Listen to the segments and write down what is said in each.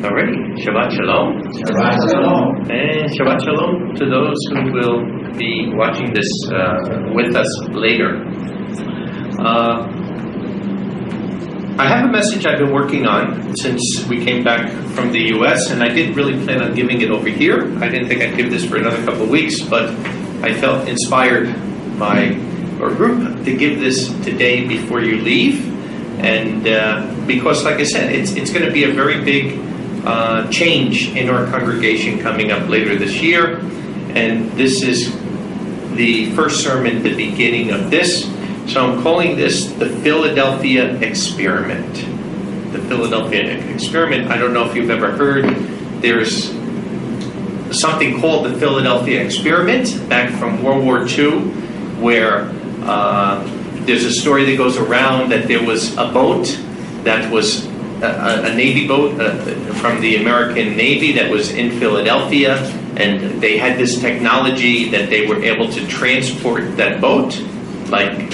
Alrighty, Shabbat Shalom. Shabbat Shalom. And Shabbat Shalom to those who will be watching this with us later. I have a message I've been working on since we came back from the U.S., and I didn't really plan on giving it over here. I didn't think I'd give this for another couple of weeks, but I felt inspired by our group to give this today before you leave. And because, like I said, it's going to be a very big change in our congregation coming up later this year. And this is the first sermon, the beginning of this. So I'm calling this the Philadelphia Experiment. The Philadelphia Experiment. I don't know if you've ever heard. There's something called the Philadelphia Experiment back from World War II, where there's a story that goes around that there was a boat that was a Navy boat from the American Navy that was in Philadelphia, and they had this technology that they were able to transport that boat, like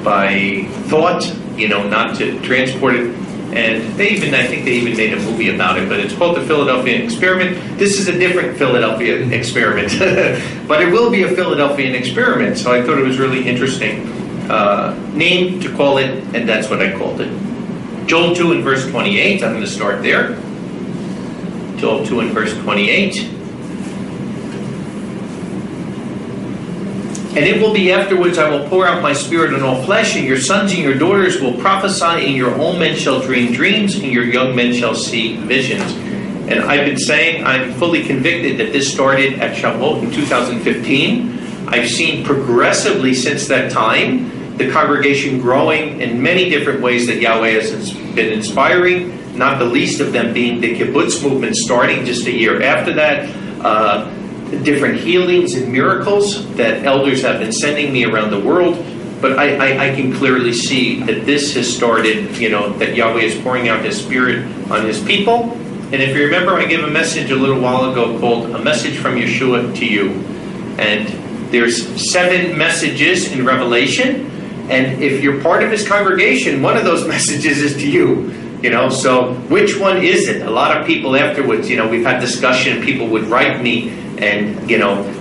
by thought, not to transport it. And I think they even made a movie about it, but it's called the Philadelphia Experiment. This is a different Philadelphia experiment, but it will be a Philadelphian experiment, so I thought it was really interesting name to call it, and that's what I called it. Joel 2 and verse 28, I'm going to start there. Joel 2 and verse 28. And it will be afterwards, I will pour out my spirit on all flesh, and your sons and your daughters will prophesy, and your old men shall dream dreams, and your young men shall see visions. And I've been saying, I'm fully convicted that this started at YHWH in 2015. I've seen progressively since that time the congregation growing in many different ways that Yahweh has been inspiring, not the least of them being the kibbutz movement starting just a year after that. Different healings and miracles that elders have been sending me around the world. But I can clearly see that this has started, that Yahweh is pouring out His Spirit on His people. And if you remember, I gave a message a little while ago called A Message from Yeshua to You. And there's 7 messages in Revelation. And if you're part of His congregation, one of those messages is to you. So which one is it? A lot of people afterwards, we've had discussion, people would write me, and,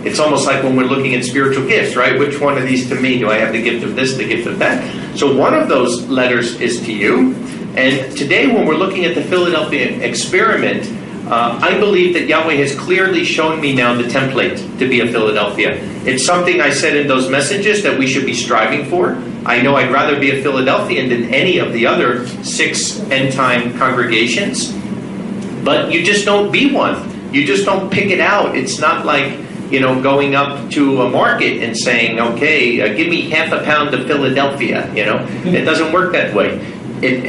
it's almost like when we're looking at spiritual gifts, right? Which one of these to me? Do I have the gift of this, the gift of that? So one of those letters is to you. And today when we're looking at the Philadelphia Experiment, I believe that Yahweh has clearly shown me now the template to be a Philadelphia. It's something I said in those messages that we should be striving for. I know I'd rather be a Philadelphian than any of the other 6 end-time congregations. But you just don't be one. You just don't pick it out. It's not like, going up to a market and saying, okay, give me half a pound of Philadelphia. It doesn't work that way.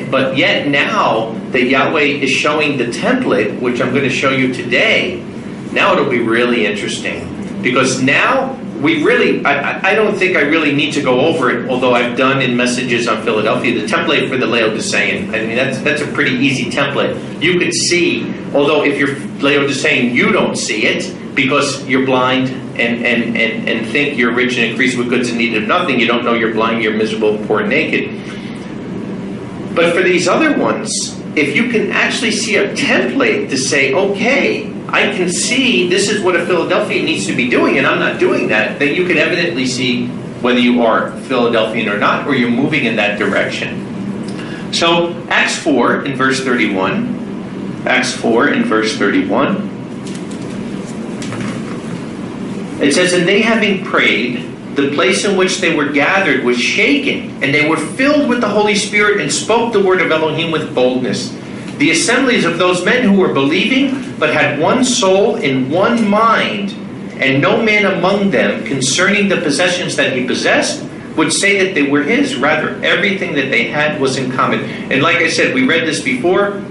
But yet now that Yahweh is showing the template, which I'm going to show you today, now it'll be really interesting. Because now we really, I don't think I really need to go over it, although I've done in messages on Philadelphia, the template for the Laodicean. I mean, that's a pretty easy template. You could see, although if you're Laodicean, you don't see it because you're blind and think you're rich and increased with goods and need of nothing. You don't know you're blind, you're miserable, poor, and naked. But for these other ones, if you can actually see a template to say, okay, I can see this is what a Philadelphian needs to be doing, and I'm not doing that, then you can evidently see whether you are Philadelphian or not, or you're moving in that direction. So, Acts 4 in verse 31. Acts 4 in verse 31. It says, and they having prayed, the place in which they were gathered was shaken, and they were filled with the Holy Spirit and spoke the word of Elohim with boldness. The assemblies of those men who were believing, but had one soul in one mind, and no man among them concerning the possessions that he possessed would say that they were his. Rather, everything that they had was in common. And like I said, we read this before.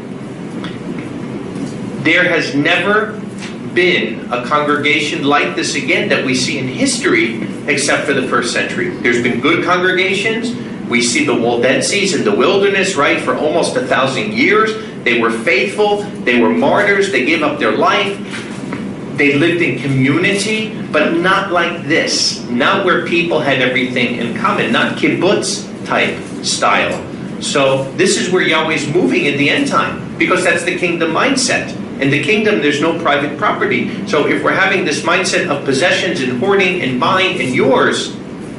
There has never been a congregation like this again that we see in history except for the first century. There's been good congregations. We see the Waldenses in the wilderness, right, for almost 1,000 years. They were faithful. They were martyrs. They gave up their life. They lived in community, but not like this. Not where people had everything in common. Not kibbutz type style. So this is where Yahweh's moving in the end time. because that's the kingdom mindset. In the kingdom, there's no private property. So if we're having this mindset of possessions and hoarding and mine and yours,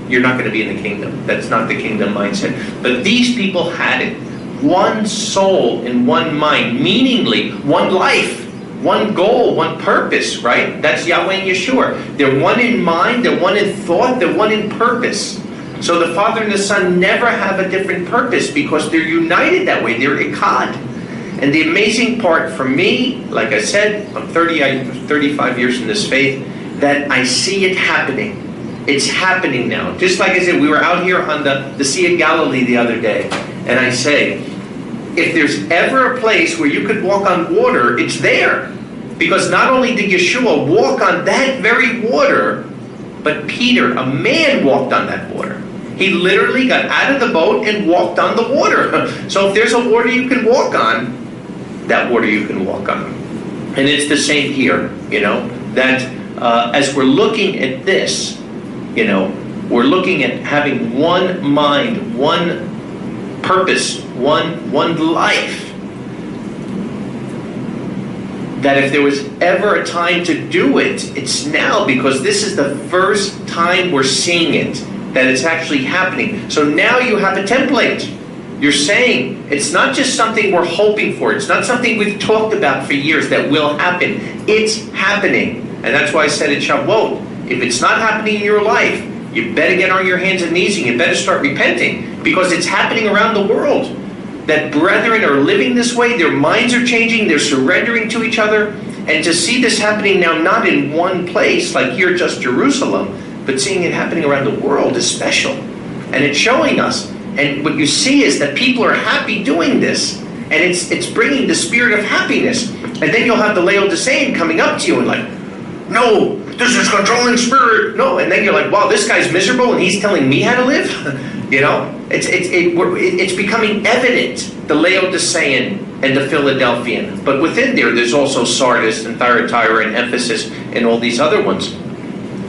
you're not going to be in the kingdom. That's not the kingdom mindset. But these people had it. One soul and one mind, meaningly, one life, one goal, one purpose, right? That's Yahweh and Yeshua. They're one in mind, they're one in thought, they're one in purpose. So the Father and the Son never have a different purpose because they're united that way. They're Echad. And the amazing part for me, like I said, I'm 35 years in this faith, that I see it happening. It's happening now. Just like I said, we were out here on the Sea of Galilee the other day, and I say, if there's ever a place where you could walk on water, it's there. Because not only did Yeshua walk on that very water, but Peter, a man, walked on that water. He literally got out of the boat and walked on the water. So if there's a water you can walk on, that water you can walk on. And it's the same here, that as we're looking at this, we're looking at having one mind, one purpose, one life. That if there was ever a time to do it, it's now, because this is the first time we're seeing it, that it's actually happening. So now you have a template. You're saying it's not just something we're hoping for. It's not something we've talked about for years that will happen. It's happening. And that's why I said at Shavuot, if it's not happening in your life, you better get on your hands and knees and you better start repenting, because it's happening around the world. That brethren are living this way, their minds are changing, they're surrendering to each other. And to see this happening now, not in one place, like here, just Jerusalem, but seeing it happening around the world is special. And it's showing us. And what you see is that people are happy doing this. And it's bringing the spirit of happiness. And then you'll have the Laodicean coming up to you and like, no, this is controlling spirit. No, and then you're like, wow, this guy's miserable and he's telling me how to live. It's becoming evident, the Laodicean and the Philadelphian. But within there's also Sardis and Thyatira and Ephesus and all these other ones.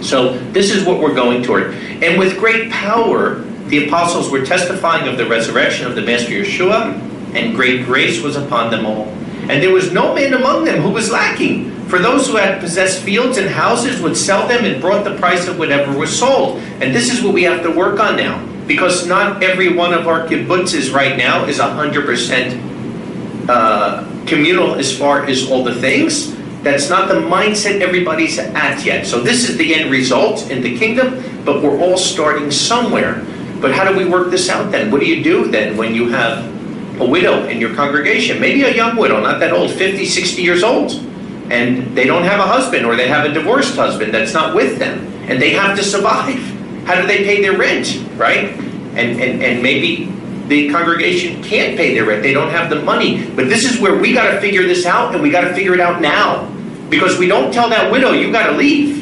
So this is what we're going toward. And with great power, the apostles were testifying of the resurrection of the Master Yeshua, and great grace was upon them all. And there was no man among them who was lacking. For those who had possessed fields and houses would sell them and brought the price of whatever was sold. And this is what we have to work on now. Because not every one of our kibbutzes right now is 100% communal as far as all the things. That's not the mindset everybody's at yet. So this is the end result in the kingdom, but we're all starting somewhere. But how do we work this out then? What do you do then when you have a widow in your congregation? Maybe a young widow, not that old, 50, 60 years old. And they don't have a husband, or they have a divorced husband that's not with them. And they have to survive. How do they pay their rent, right? And maybe the congregation can't pay their rent. They don't have the money. But this is where we got to figure this out, and we got to figure it out now. Because we don't tell that widow, you got to leave.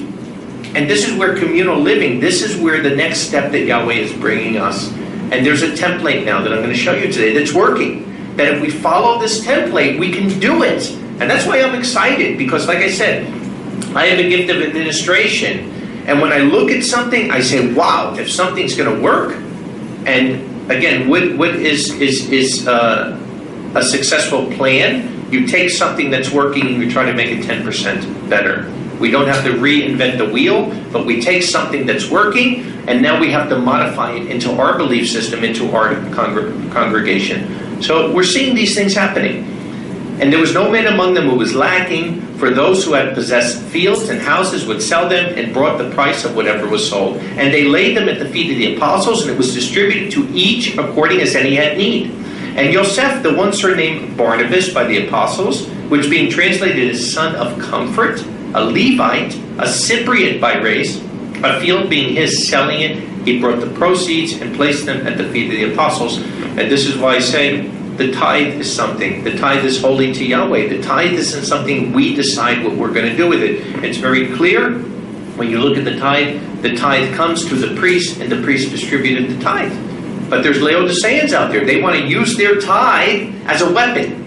And this is where communal living, this is where the next step that Yahweh is bringing us. And there's a template now that I'm going to show you today that's working. That if we follow this template, we can do it. And that's why I'm excited. Because like I said, I have a gift of administration. And when I look at something, I say, wow, if something's going to work. And again, what is a successful plan? You take something that's working and you try to make it 10% better. We don't have to reinvent the wheel, but we take something that's working, and now we have to modify it into our belief system, into our congregation. So we're seeing these things happening. And there was no man among them who was lacking, for those who had possessed fields and houses would sell them and brought the price of whatever was sold. And they laid them at the feet of the apostles, and it was distributed to each according as any had need. And Yosef, the one surnamed Barnabas by the apostles, which being translated as son of comfort, a Levite, a Cypriot by race, a field being his, selling it, he brought the proceeds and placed them at the feet of the apostles. And this is why I say the tithe is something. The tithe is holy to Yahweh. The tithe isn't something we decide what we're going to do with it. It's very clear when you look at the tithe comes to the priest, and the priest distributed the tithe. But there's Laodiceans out there. They want to use their tithe as a weapon.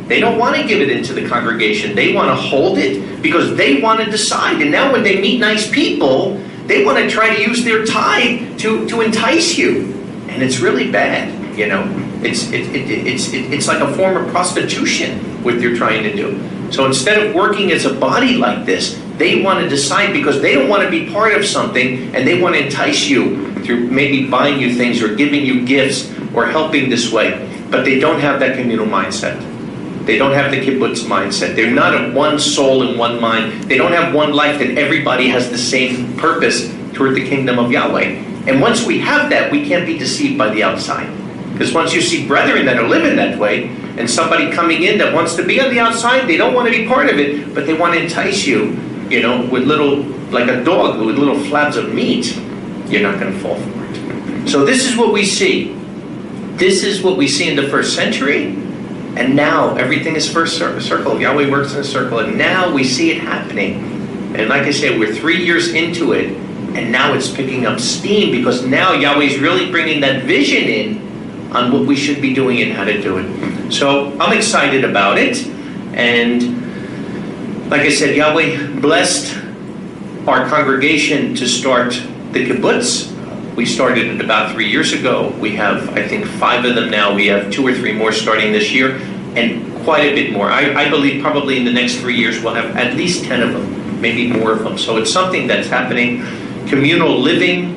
They don't want to give it into the congregation. They want to hold it because they want to decide. And now when they meet nice people, they want to try to use their tithe to entice you. And it's really bad, It's like a form of prostitution, what they're trying to do. So instead of working as a body like this, they want to decide because they don't want to be part of something, and they want to entice you through maybe buying you things or giving you gifts or helping this way. But they don't have that communal mindset. They don't have the kibbutz mindset. They're not of one soul and one mind. They don't have one life that everybody has the same purpose toward the kingdom of Yahweh. And once we have that, we can't be deceived by the outside. Because once you see brethren that are living that way, and somebody coming in that wants to be on the outside, they don't want to be part of it, but they want to entice you, with little, like a dog with little flabs of meat, you're not going to fall for it. So this is what we see. This is what we see in the first century, and now everything is first circle. Yahweh works in a circle, and now we see it happening. And like I said, we're 3 years into it, and now it's picking up steam, because now Yahweh's really bringing that vision in on what we should be doing and how to do it. So I'm excited about it, and like I said, Yahweh blessed our congregation to start the kibbutz. We started it about 3 years ago. We have, I think, 5 of them now. We have 2 or 3 more starting this year, and quite a bit more. I believe probably in the next 3 years we'll have at least 10 of them, maybe more of them. So it's something that's happening. Communal living,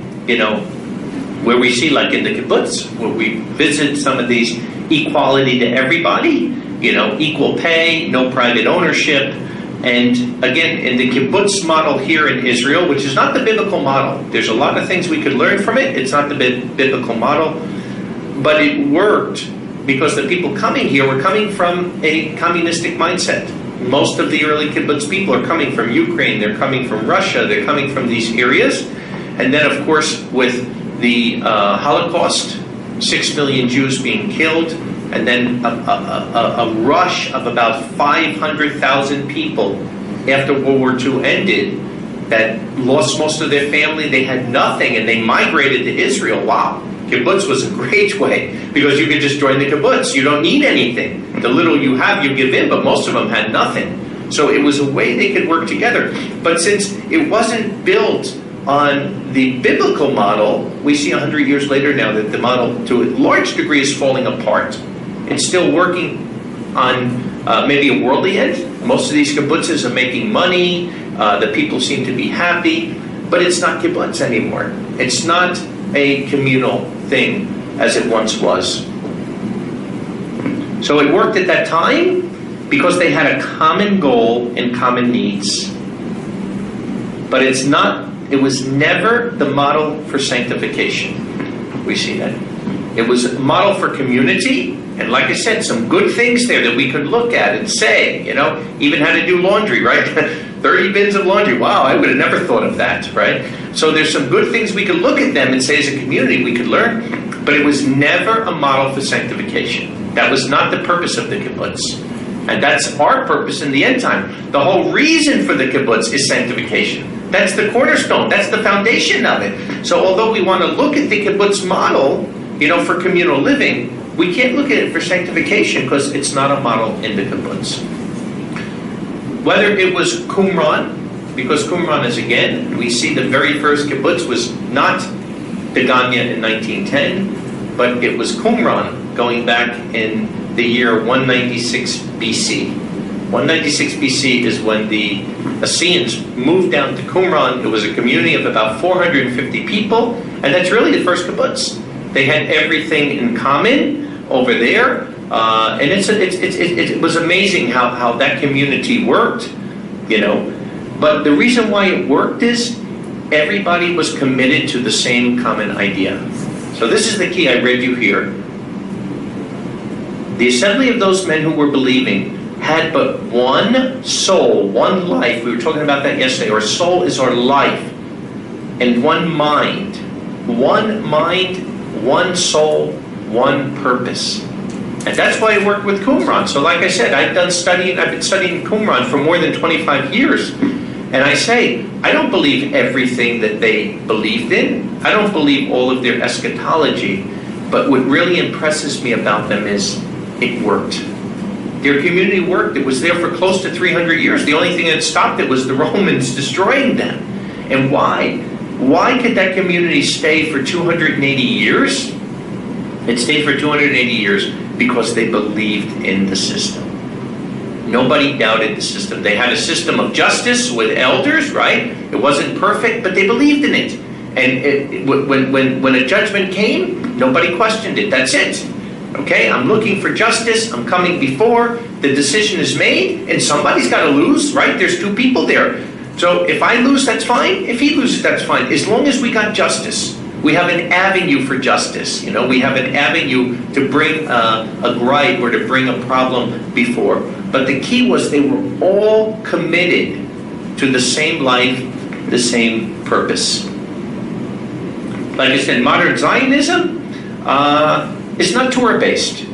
where we see, like in the kibbutz, where we visit some of these equality to everybody, equal pay, no private ownership. And again, in the kibbutz model here in Israel, which is not the biblical model, there's a lot of things we could learn from it. It's not the biblical model, but it worked because the people coming here were coming from a communistic mindset. Most of the early kibbutz people are coming from Ukraine, they're coming from Russia, they're coming from these areas. And then, of course, with the Holocaust, 6 million Jews being killed, and then a rush of about 500,000 people after World War II ended that lost most of their family. They had nothing, and they migrated to Israel. Wow, kibbutz was a great way, because you could just join the kibbutz. You don't need anything. The little you have, you give in, but most of them had nothing. So it was a way they could work together. But since it wasn't built on the biblical model, we see 100 years later now that the model, to a large degree, is falling apart. It's still working on maybe a worldly end. Most of these kibbutzes are making money. The people seem to be happy. But it's not kibbutz anymore. It's not a communal thing as it once was. So it worked at that time because they had a common goal and common needs. But it was never the model for sanctification. We see that. It was a model for community, and like I said, some good things there that we could look at and say, even how to do laundry, right? 30 bins of laundry. Wow, I would have never thought of that, right? So there's some good things we could look at them and say as a community we could learn, but it was never a model for sanctification. That was not the purpose of the kibbutz. And that's our purpose in the end time. The whole reason for the kibbutz is sanctification. That's the cornerstone. That's the foundation of it. So although we want to look at the kibbutz model, for communal living, we can't look at it for sanctification because it's not a model in the kibbutz. Whether it was Qumran, because Qumran is, again, we see the very first kibbutz was not Degania in 1910, but it was Qumran going back in the year 196 BC. 196 BC is when the Assyrians moved down to Qumran. It was a community of about 450 people, and that's really the first kibbutz. They had everything in common over there, and it was amazing how that community worked, But the reason why it worked is everybody was committed to the same common idea. So this is the key I read you here. The assembly of those men who were believing had but one soul, one life. We were talking about that yesterday. Our soul is our life. And one mind. One mind, one soul, one purpose. And that's why I worked with Qumran. So like I said, I've been studying Qumran for more than 25 years. And I say, I don't believe everything that they believed in. I don't believe all of their eschatology. But what really impresses me about them is it worked. Their community worked. It was there for close to 300 years. The only thing that stopped it was the Romans destroying them. And why? Why could that community stay for 280 years? It stayed for 280 years because they believed in the system. Nobody doubted the system. They had a system of justice with elders, right? It wasn't perfect, but they believed in it. And when a judgment came, nobody questioned it. That's it. Okay, I'm looking for justice. I'm coming before. The decision is made, and somebody's got to lose, right? There's two people there. So if I lose, that's fine. If he loses, that's fine. As long as we got justice. We have an avenue for justice. You know, we have an avenue to bring a gripe or to bring a problem before. But the key was they were all committed to the same life, the same purpose. Like I said, modern Zionism is not Torah-based.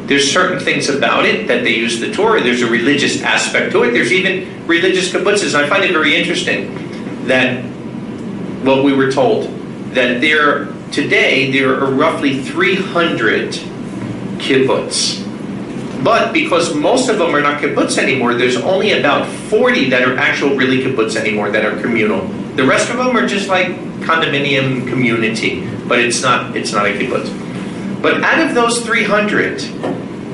There's certain things about it that they use the Torah. There's a religious aspect to it. There's even religious kibbutzes. I find it very interesting that what we were told, that today there are roughly 300 kibbutz. But because most of them are not kibbutz anymore, there's only about 40 that are actual really kibbutz anymore, that are communal. The rest of them are just like condominium community, but it's not a kibbutz. But out of those 300,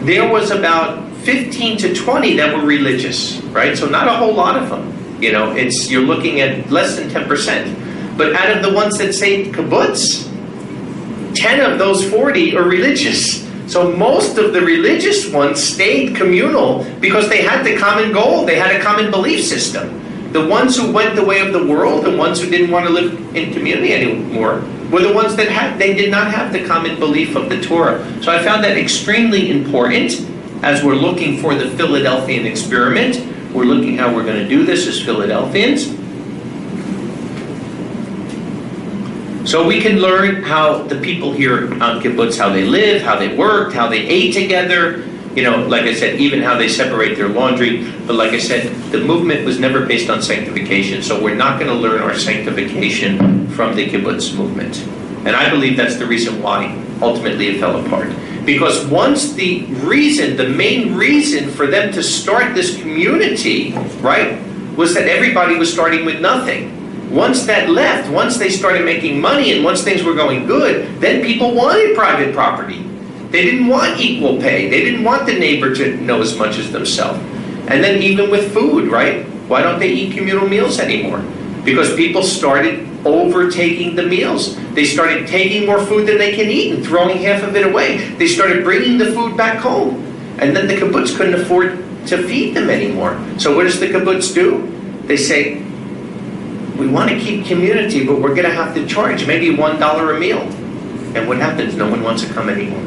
there was about 15 to 20 that were religious, right? So not a whole lot of them. You know, you're looking at less than 10%. But out of the ones that say kibbutz, 10 of those 40 are religious. So most of the religious ones stayed communal because they had the common goal. They had a common belief system. The ones who went the way of the world, the ones who didn't want to live in community anymore, were the ones that they did not have the common belief of the Torah. So I found that extremely important as we're looking for the Philadelphian experiment. We're looking how we're going to do this as Philadelphians. So we can learn how the people here on kibbutz, how they lived, how they worked, how they ate together. You know, like I said, even how they separate their laundry. But like I said, the movement was never based on sanctification. So we're not going to learn our sanctification from the kibbutz movement. And I believe that's the reason why ultimately it fell apart. Because once the main reason for them to start this community, right, was that everybody was starting with nothing. Once that left, once they started making money and once things were going good, then people wanted private property. They didn't want equal pay. They didn't want the neighbor to know as much as themselves. And then even with food, right? Why don't they eat communal meals anymore? Because people started overtaking the meals. They started taking more food than they can eat and throwing half of it away. They started bringing the food back home. And then the kibbutz couldn't afford to feed them anymore. So what does the kibbutz do? They say, we want to keep community, but we're going to have to charge maybe $1 a meal. And what happens? No one wants to come anymore.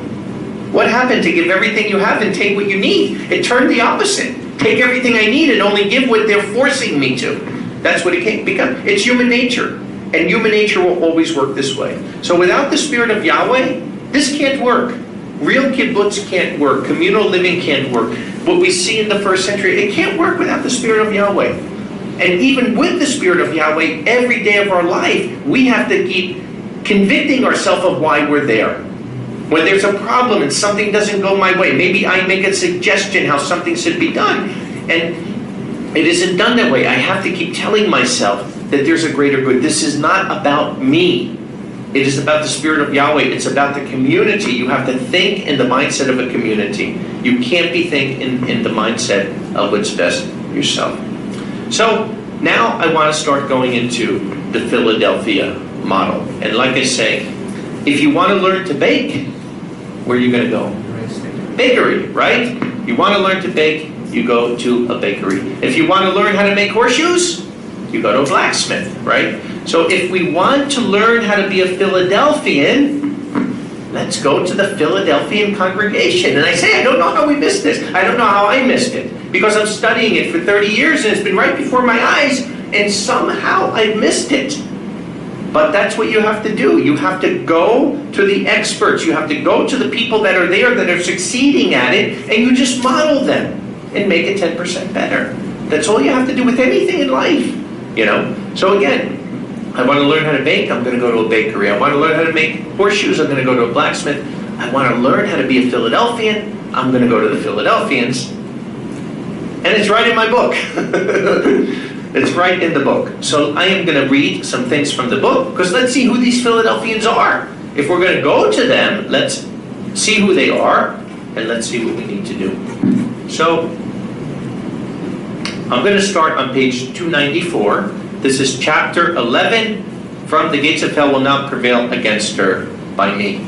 What happened to give everything you have and take what you need? It turned the opposite. Take everything I need and only give what they're forcing me to. That's what it can become. It's human nature. And human nature will always work this way. So without the Spirit of Yahweh, this can't work. Real kibbutz can't work. Communal living can't work. What we see in the first century, it can't work without the Spirit of Yahweh. And even with the Spirit of Yahweh, every day of our life, we have to keep convicting ourselves of why we're there. When there's a problem and something doesn't go my way, maybe I make a suggestion how something should be done, and it isn't done that way. I have to keep telling myself that there's a greater good. This is not about me. It is about the Spirit of Yahweh. It's about the community. You have to think in the mindset of a community. You can't be thinking in the mindset of what's best yourself. So now I want to start going into the Philadelphia model. And like I say, if you want to learn to bake, where are you going to go? Bakery, right? You want to learn to bake, you go to a bakery. If you want to learn how to make horseshoes, you go to a blacksmith, right? So if we want to learn how to be a Philadelphian, let's go to the Philadelphian congregation. And I say, I don't know how we missed this. I don't know how I missed it. Because I'm studying it for 30 years and it's been right before my eyes, and somehow I missed it. But that's what you have to do. You have to go to the experts. You have to go to the people that are there, that are succeeding at it, and you just model them and make it 10% better. That's all you have to do with anything in life, you know. So again, I want to learn how to bake, I'm going to go to a bakery. I want to learn how to make horseshoes, I'm going to go to a blacksmith. I want to learn how to be a Philadelphian, I'm going to go to the Philadelphians. And it's right in my book. It's right in the book. So I am going to read some things from the book, because let's see who these Philadelphians are. If we're going to go to them, let's see who they are, and let's see what we need to do. So, I'm going to start on page 294. This is chapter 11, from the gates of hell will not prevail against her by me.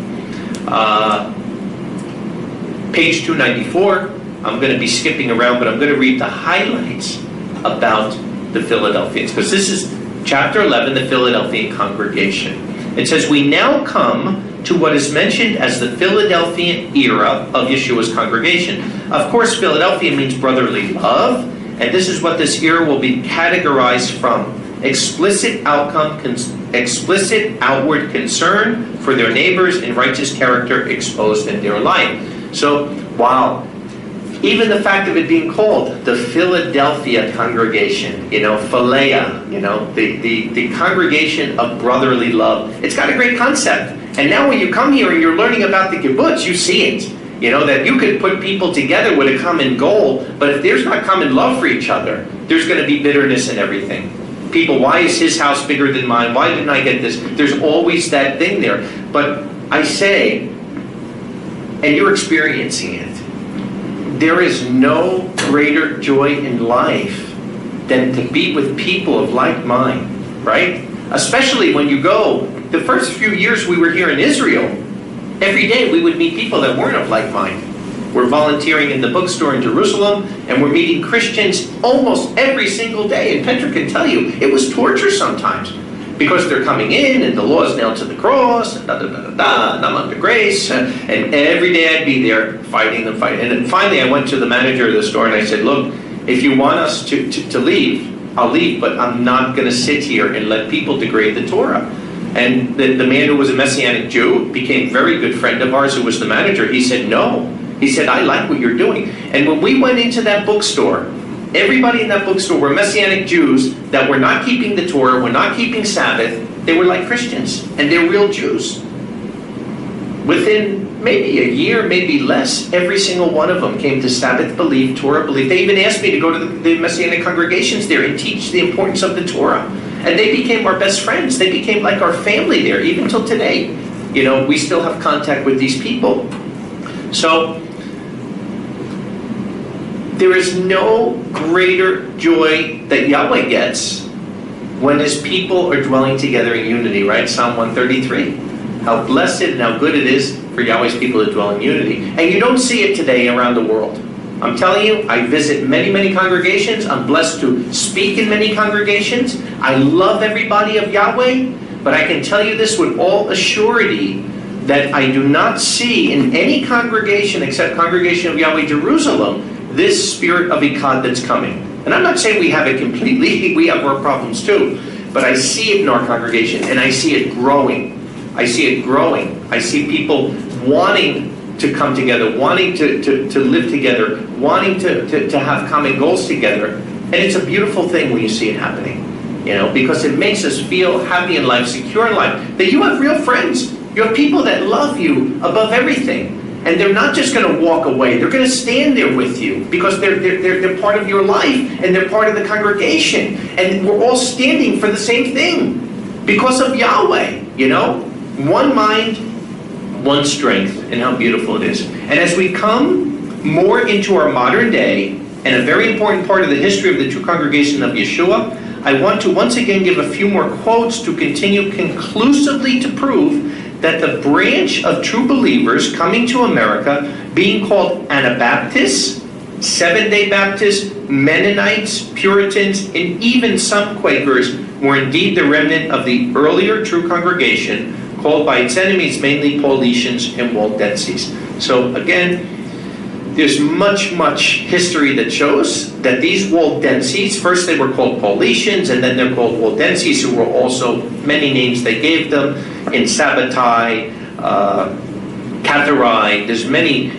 Page 294, I'm going to be skipping around, but I'm going to read the highlights about the Philadelphians, because this is chapter 11, the Philadelphian congregation. It says, we now come to what is mentioned as the Philadelphian era of Yeshua's congregation. Of course, Philadelphia means brotherly love, and this is what this era will be categorized from. Explicit outward concern for their neighbors and righteous character exposed in their life. So, wow. Even the fact of it being called the Philadelphia congregation, Philea, the congregation of brotherly love. It's got a great concept. And now when you come here and you're learning about the kibbutz, you see it. That you could put people together with a common goal, but if there's not common love for each other, there's going to be bitterness and everything. People, why is his house bigger than mine? Why didn't I get this? There's always that thing there. But I say, and you're experiencing it, there is no greater joy in life than to be with people of like mind, right? Especially when you go, the first few years we were here in Israel, every day we would meet people that weren't of like mind. We're volunteering in the bookstore in Jerusalem, and we're meeting Christians almost every single day. And Petra can tell you, it was torture sometimes, because they're coming in, and the law is nailed to the cross, and and I'm under grace, and every day I'd be there fighting them. And then finally I went to the manager of the store, and I said, look, if you want us to leave, I'll leave, but I'm not going to sit here and let people degrade the Torah. And the man who was a Messianic Jew became a very good friend of ours who was the manager. He said, no. He said, I like what you're doing. And when we went into that bookstore, everybody in that bookstore were Messianic Jews that were not keeping the Torah, were not keeping Sabbath. They were like Christians, and they're real Jews. Within maybe a year, maybe less, every single one of them came to Sabbath belief, Torah belief. They even asked me to go to the Messianic congregations there and teach the importance of the Torah. And they became our best friends. They became like our family there, even till today. We still have contact with these people. So, there is no greater joy that Yahweh gets when his people are dwelling together in unity, right? Psalm 133. How blessed and how good it is for Yahweh's people to dwell in unity. And you don't see it today around the world. I'm telling you, I visit many, many congregations. I'm blessed to speak in many congregations. I love everybody of Yahweh, but I can tell you this with all assurity, that I do not see in any congregation except Congregation of Yahweh Jerusalem this spirit of Echad that's coming. And I'm not saying we have it completely, we have our problems too, but I see it in our congregation, and I see it growing. I see it growing. I see people wanting to come together, wanting to live together, wanting to have common goals together. And it's a beautiful thing when you see it happening, because it makes us feel happy in life, secure in life, that you have real friends. You have people that love you above everything. And they're not just going to walk away. They're going to stand there with you because they're part of your life, and they're part of the congregation. And we're all standing for the same thing because of Yahweh, One mind, one strength, and how beautiful it is. And as we come more into our modern day, and a very important part of the history of the true congregation of Yeshua, I want to once again give a few more quotes to continue conclusively to prove that the branch of true believers coming to America, being called Anabaptists, Seventh-day Baptists, Mennonites, Puritans, and even some Quakers, were indeed the remnant of the earlier true congregation, called by its enemies mainly Paulicians and Waldenses. So again, there's much history that shows that these Waldenses, first they were called Paulicians, and then they're called Waldenses, who were also many names they gave them, in Sabbatai, Catharai, there's many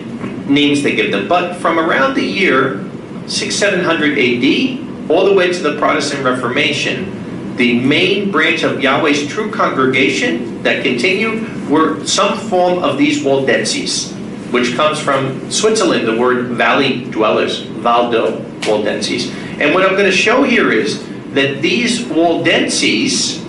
names they give them. But from around the year 600-700 AD, all the way to the Protestant Reformation, the main branch of Yahweh's true congregation that continued were some form of these Waldenses, which comes from Switzerland, the word valley dwellers, Valdo Waldenses. And what I'm going to show here is that these Waldenses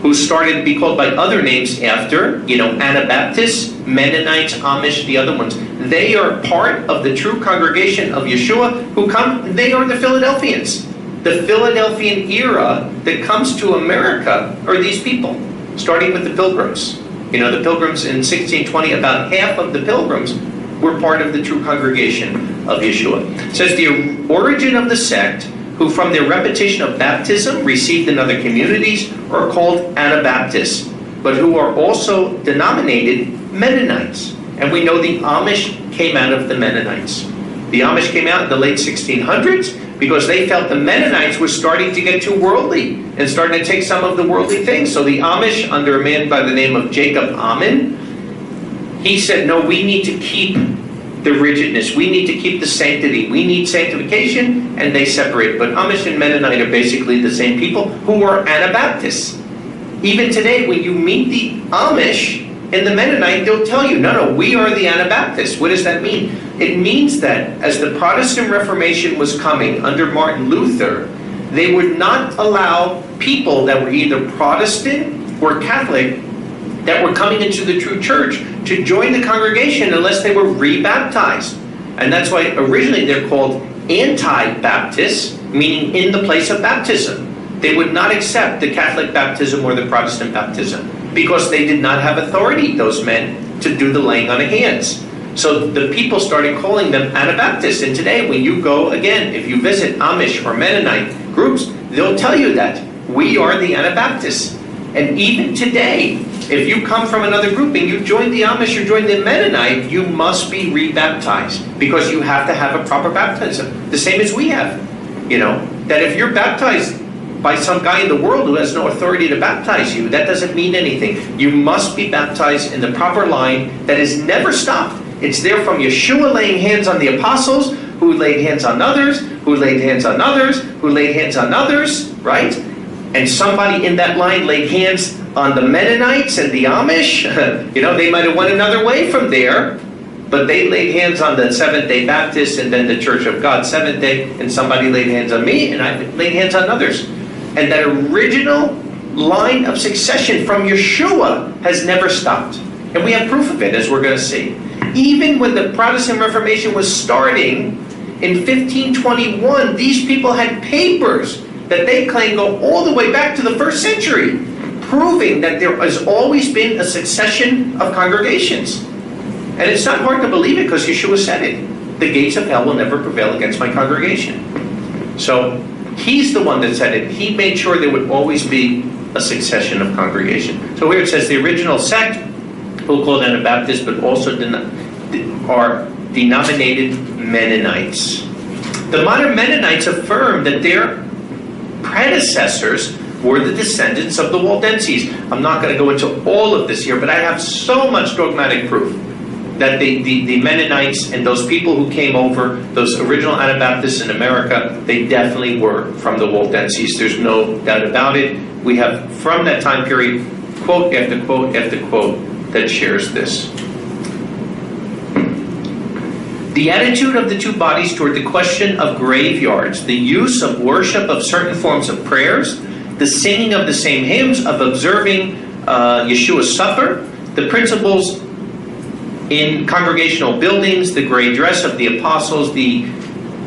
who started to be called by other names after, Anabaptists, Mennonites, Amish, the other ones. They are part of the true congregation of Yeshua who come, they are the Philadelphians. The Philadelphian era that comes to America are these people, starting with the Pilgrims. The Pilgrims in 1620, about half of the Pilgrims were part of the true congregation of Yeshua. It says the origin of the sect, who from their repetition of baptism received in other communities, are called Anabaptists, but who are also denominated Mennonites. And we know the Amish came out of the Mennonites. The Amish came out in the late 1600s because they felt the Mennonites were starting to get too worldly and starting to take some of the worldly things. So the Amish, under a man by the name of Jacob Ammon, he said, no, we need to keep the rigidness. We need to keep the sanctity. We need sanctification, and they separate. But Amish and Mennonite are basically the same people who are Anabaptists. Even today, when you meet the Amish and the Mennonite, they'll tell you, no, we are the Anabaptists. What does that mean? It means that as the Protestant Reformation was coming under Martin Luther, they would not allow people that were either Protestant or Catholic that were coming into the true church to join the congregation unless they were rebaptized. And that's why originally they're called anti-Baptists, meaning in the place of baptism. They would not accept the Catholic baptism or the Protestant baptism because they did not have authority, those men, to do the laying on of hands. So the people started calling them Anabaptists. And today when you go, again, if you visit Amish or Mennonite groups, they'll tell you that we are the Anabaptists. And even today, if you come from another group and you join the Amish or join the Mennonite, you must be rebaptized because you have to have a proper baptism. The same as we have. That if you're baptized by some guy in the world who has no authority to baptize you, that doesn't mean anything. You must be baptized in the proper line that is never stopped. It's there from Yeshua laying hands on the apostles, who laid hands on others, who laid hands on others, who laid hands on others, right? And somebody in that line laid hands on the Mennonites and the Amish. They might have went another way from there, but they laid hands on the Seventh-day Baptists and then the Church of God Seventh-day, and somebody laid hands on me, and I laid hands on others. And that original line of succession from Yeshua has never stopped. And we have proof of it, as we're going to see. Even when the Protestant Reformation was starting in 1521, these people had papers that they claim go all the way back to the 1st century, proving that there has always been a succession of congregations. And it's not hard to believe it because Yeshua said it. The gates of hell will never prevail against my congregation. So he's the one that said it. He made sure there would always be a succession of congregation. So here it says the original sect, who called Anabaptists, but also are denominated Mennonites. The modern Mennonites affirm that their predecessors were the descendants of the Waldenses. I'm not going to go into all of this here, but I have so much dogmatic proof that the Mennonites and those people who came over, those original Anabaptists in America, they definitely were from the Waldenses. There's no doubt about it. We have, from that time period, quote after quote after quote that shares this. The attitude of the two bodies toward the question of graveyards, the use of worship of certain forms of prayers, the singing of the same hymns, of observing Yeshua's supper, the principles in congregational buildings, the gray dress of the apostles, the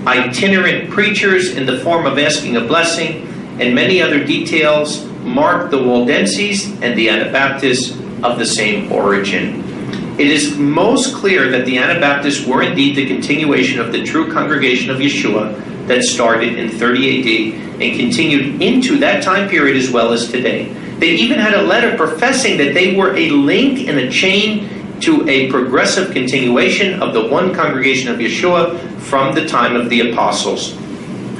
itinerant preachers in the form of asking a blessing, and many other details mark the Waldenses and the Anabaptists of the same origin. It is most clear that the Anabaptists were indeed the continuation of the true congregation of Yeshua that started in 30 AD and continued into that time period as well as today. They even had a letter professing that they were a link in a chain to a progressive continuation of the one congregation of Yeshua from the time of the apostles.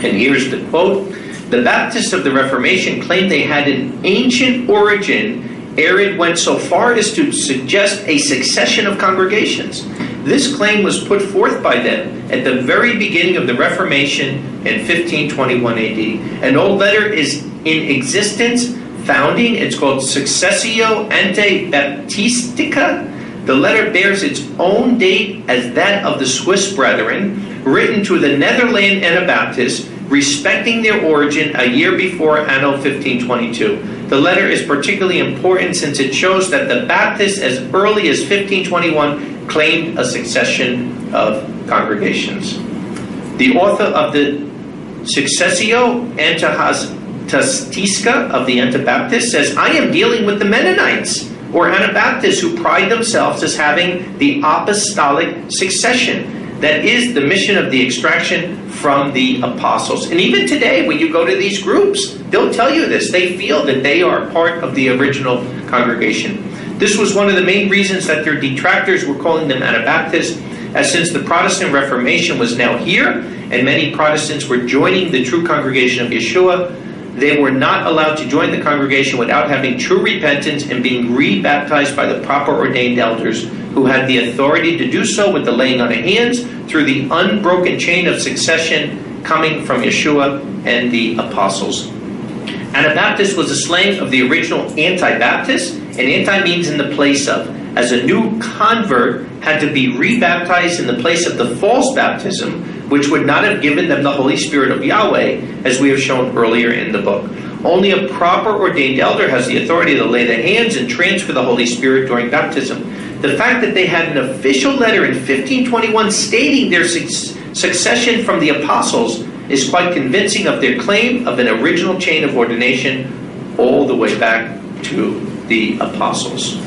And here's the quote. The Baptists of the Reformation claimed they had an ancient origin ere it went so far as to suggest a succession of congregations. This claim was put forth by them at the very beginning of the Reformation in 1521 AD. An old letter is in existence, founding, it's called Successio Ante Baptistica. The letter bears its own date as that of the Swiss Brethren, written to the Netherland Anabaptists, respecting their origin a year before Anno 1522. The letter is particularly important since it shows that the Baptists, as early as 1521, claimed a succession of congregations. The author of the Successio Anabaptistica of the Anabaptists says, I am dealing with the Mennonites, or Anabaptists, who pride themselves as having the apostolic succession. That is the mission of the extraction from the apostles. And even today, when you go to these groups, they'll tell you this. They feel that they are part of the original congregation. This was one of the main reasons that their detractors were calling them Anabaptists, as since the Protestant Reformation was now here, and many Protestants were joining the true congregation of Yeshua, they were not allowed to join the congregation without having true repentance and being re-baptized by the proper ordained elders, who had the authority to do so with the laying on of hands through the unbroken chain of succession coming from Yeshua and the apostles. Anabaptist was a slang of the original anti-Baptist, and anti means in the place of. As a new convert had to be re-baptized in the place of the false baptism, which would not have given them the Holy Spirit of Yahweh, as we have shown earlier in the book. Only a proper ordained elder has the authority to lay the hands and transfer the Holy Spirit during baptism. The fact that they had an official letter in 1521 stating their succession from the apostles is quite convincing of their claim of an original chain of ordination all the way back to the apostles.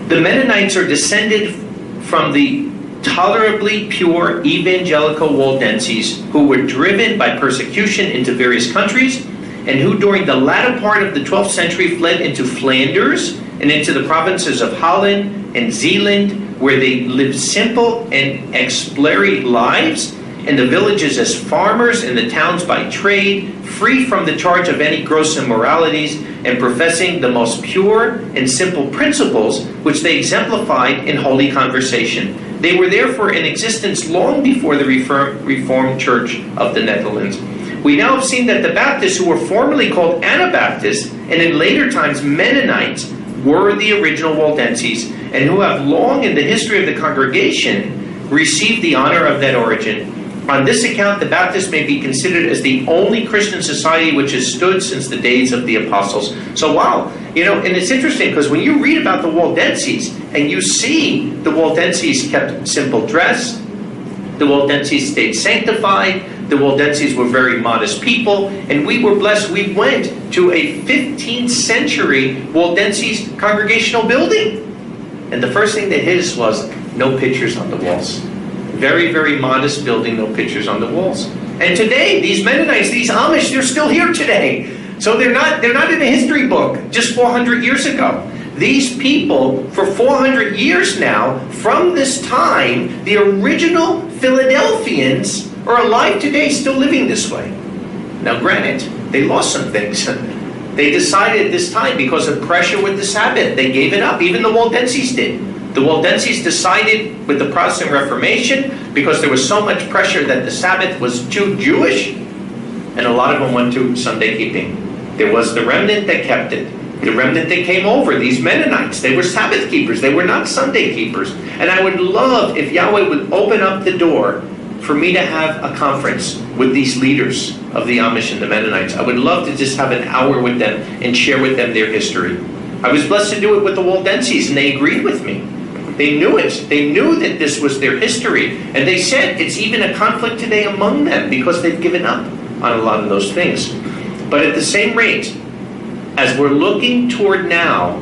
The Mennonites are descended from the tolerably pure evangelical Waldenses who were driven by persecution into various countries, and who during the latter part of the 12th century fled into Flanders and into the provinces of Holland and Zeeland, where they lived simple and exemplary lives in the villages as farmers, in the towns by trade, free from the charge of any gross immoralities, and professing the most pure and simple principles which they exemplified in holy conversation. They were therefore in existence long before the Reformed Church of the Netherlands. We now have seen that the Baptists, who were formerly called Anabaptists, and in later times Mennonites, were the original Waldenses, and who have long in the history of the congregation received the honor of that origin. On this account, the Baptists may be considered as the only Christian society which has stood since the days of the apostles. So wow, and it's interesting because when you read about the Waldenses and you see the Waldenses kept simple dress, the Waldenses stayed sanctified, the Waldenses were very modest people, and we were blessed. We went to a 15th century Waldenses congregational building. And the first thing that hit us was no pictures on the walls. Very, very modest building, no pictures on the walls. And today, these Mennonites, these Amish, they're still here today. So they're not in a history book just 400 years ago. These people, for 400 years now, from this time, the original Philadelphians are alive today, still living this way. Now granted, they lost some things. They decided this time, because of pressure with the Sabbath, they gave it up. Even the Waldenses did. The Waldenses decided with the Protestant Reformation, because there was so much pressure that the Sabbath was too Jewish, and a lot of them went to Sunday keeping. There was the remnant that kept it. The remnant that came over, these Mennonites, they were Sabbath keepers. They were not Sunday keepers. And I would love if Yahweh would open up the door for me to have a conference with these leaders of the Amish and the Mennonites. I would love to just have an hour with them and share with them their history. I was blessed to do it with the Waldenses, and they agreed with me. They knew it. They knew that this was their history. And they said it's even a conflict today among them because they've given up on a lot of those things. But at the same rate, as we're looking toward now,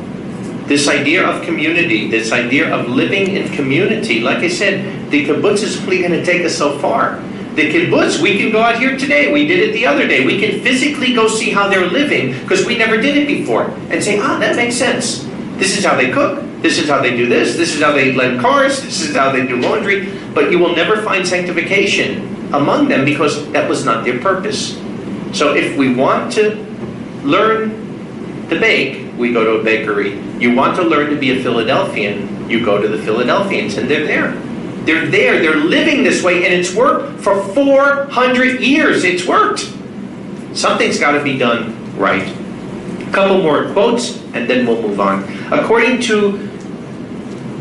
this idea of community, this idea of living in community, like I said, the kibbutz is only going to take us so far. The kibbutz, we can go out here today. We did it the other day. We can physically go see how they're living because we never did it before and say, that makes sense. This is how they cook. This is how they do this. This is how they lend cars. This is how they do laundry. But you will never find sanctification among them because that was not their purpose. So if we want to learn to bake, we go to a bakery. You want to learn to be a Philadelphian, you go to the Philadelphians, and they're there. They're there. They're living this way, and it's worked for 400 years. It's worked. Something's got to be done right. A couple more quotes, and then we'll move on. According to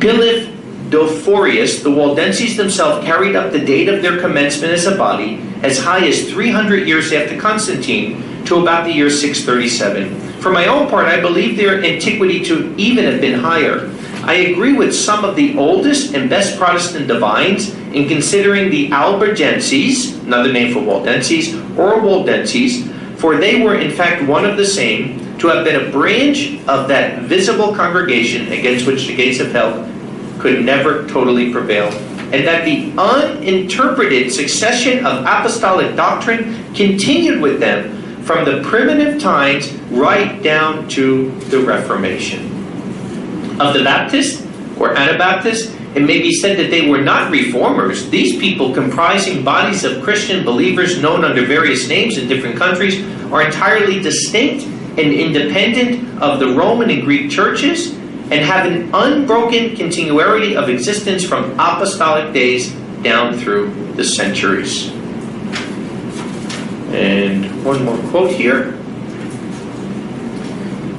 Philipdophorus, the Waldenses themselves carried up the date of their commencement as a body as high as 300 years after Constantine, to about the year 637. For my own part, I believe their antiquity to even have been higher. I agree with some of the oldest and best Protestant divines in considering the Albigenses, another name for Waldenses, or Waldenses, for they were in fact one of the same, to have been a branch of that visible congregation against which the gates of hell could never totally prevail, and that the uninterpreted succession of apostolic doctrine continued with them from the primitive times right down to the Reformation. Of the Baptists or Anabaptists, it may be said that they were not reformers. These people, comprising bodies of Christian believers known under various names in different countries, are entirely distinct and independent of the Roman and Greek churches, and have an unbroken continuity of existence from apostolic days down through the centuries. And one more quote here.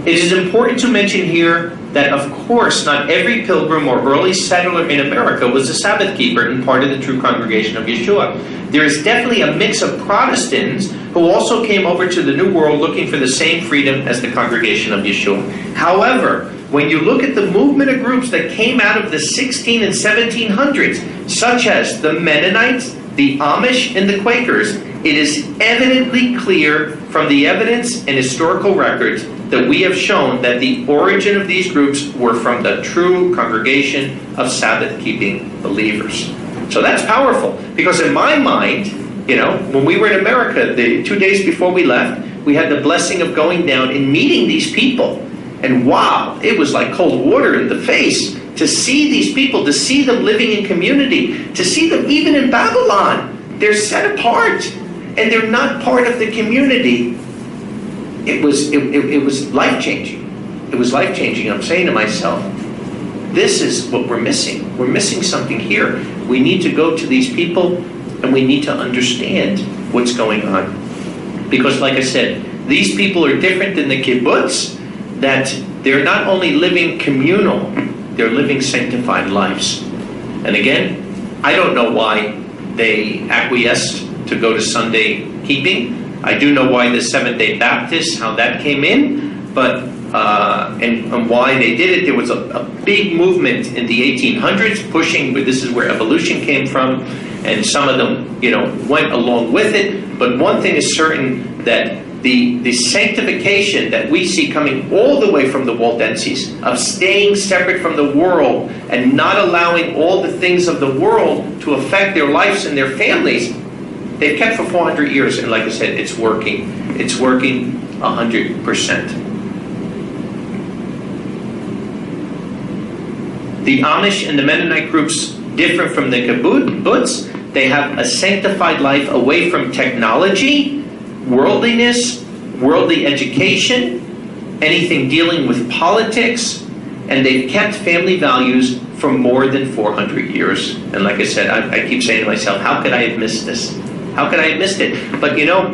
It is important to mention here that, of course, not every pilgrim or early settler in America was a Sabbath keeper and part of the true congregation of Yeshua. There is definitely a mix of Protestants who also came over to the New World looking for the same freedom as the congregation of Yeshua. However, when you look at the movement of groups that came out of the 16 and 1700s, such as the Mennonites, the Amish, and the Quakers, it is evidently clear from the evidence and historical records that we have shown that the origin of these groups were from the true congregation of Sabbath-keeping believers. So that's powerful, because in my mind, you know, when we were in America, the 2 days before we left, we had the blessing of going down and meeting these people. And wow, it was like cold water in the face to see these people, to see them living in community, to see them even in Babylon. They're set apart, and they're not part of the community. It was life-changing. It was life-changing. I'm saying to myself, this is what we're missing. We're missing something here. We need to go to these people, and we need to understand what's going on. Because like I said, these people are different than the kibbutz, that they're not only living communal, they're living sanctified lives. And again, I don't know why they acquiesced to go to Sunday keeping. I do know why the Seventh-day Baptists, how that came in, but and why they did it. There was a big movement in the 1800s pushing, but this is where evolution came from, and some of them, you know, went along with it. But one thing is certain, that the sanctification that we see coming all the way from the Waldenses, of staying separate from the world and not allowing all the things of the world to affect their lives and their families, they've kept for 400 years, and like I said, it's working. It's working 100%. The Amish and the Mennonite groups differ from the kibbutz. They have a sanctified life away from technology, worldliness, worldly education, anything dealing with politics, and they've kept family values for more than 400 years. And like I said, I keep saying to myself, how could I have missed this? How could I have missed it? But you know,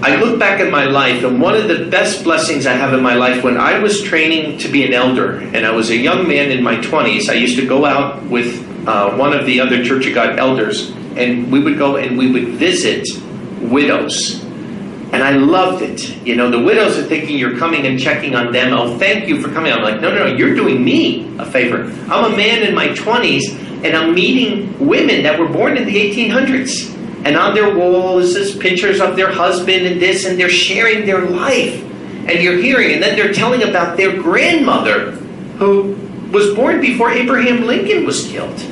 I look back at my life, and one of the best blessings I have in my life, when I was training to be an elder, and I was a young man in my 20s, I used to go out with one of the other Church of God elders, and we would go and we would visit widows. And I loved it. You know, the widows are thinking you're coming and checking on them. Oh, thank you for coming. I'm like, no, you're doing me a favor. I'm a man in my 20s, and I'm meeting women that were born in the 1800s. And on their walls is pictures of their husband and this, and they're sharing their life. And you're hearing, and then they're telling about their grandmother who was born before Abraham Lincoln was killed.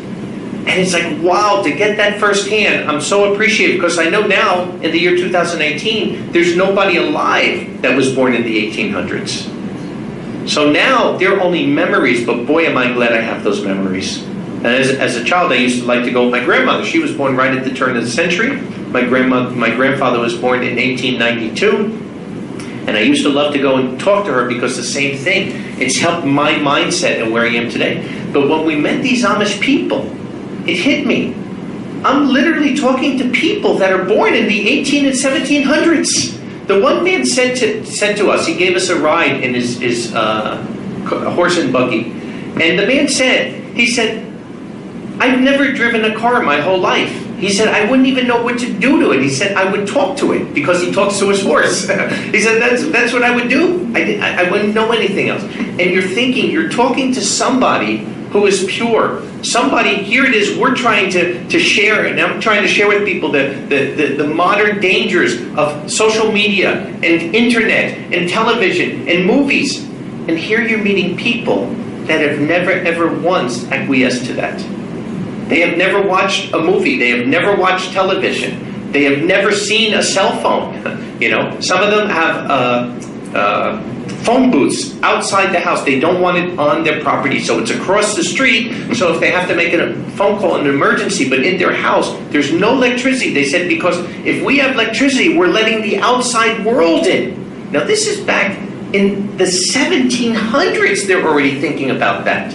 And it's like, wow, to get that firsthand, I'm so appreciative, because I know now, in the year 2018, there's nobody alive that was born in the 1800s. So now, they're only memories, but boy, am I glad I have those memories. And as a child, I used to like to go with my grandmother. She was born right at the turn of the century. My grandfather was born in 1892. And I used to love to go and talk to her, because the same thing, it's helped my mindset and where I am today. But when we met these Amish people, it hit me. I'm literally talking to people that are born in the 18 and 1700s. The one man said to us, he gave us a ride in his horse and buggy. And the man said, he said, I've never driven a car my whole life. He said, I wouldn't even know what to do to it. He said, I would talk to it because he talks to his horse. He said, that's what I would do. I wouldn't know anything else. And you're thinking, you're talking to somebody who is pure. Somebody, here it is, we're trying to share, and I'm trying to share with people the modern dangers of social media and internet and television and movies. And here you're meeting people that have never ever once acquiesced to that. They have never watched a movie. They have never watched television. They have never seen a cell phone. Some of them have phone booths outside the house. They don't want it on their property, so it's across the street. So if they have to make a phone call, an emergency, but in their house, there's no electricity. They said, because if we have electricity, we're letting the outside world in. Now, this is back in the 1700s. They're already thinking about that.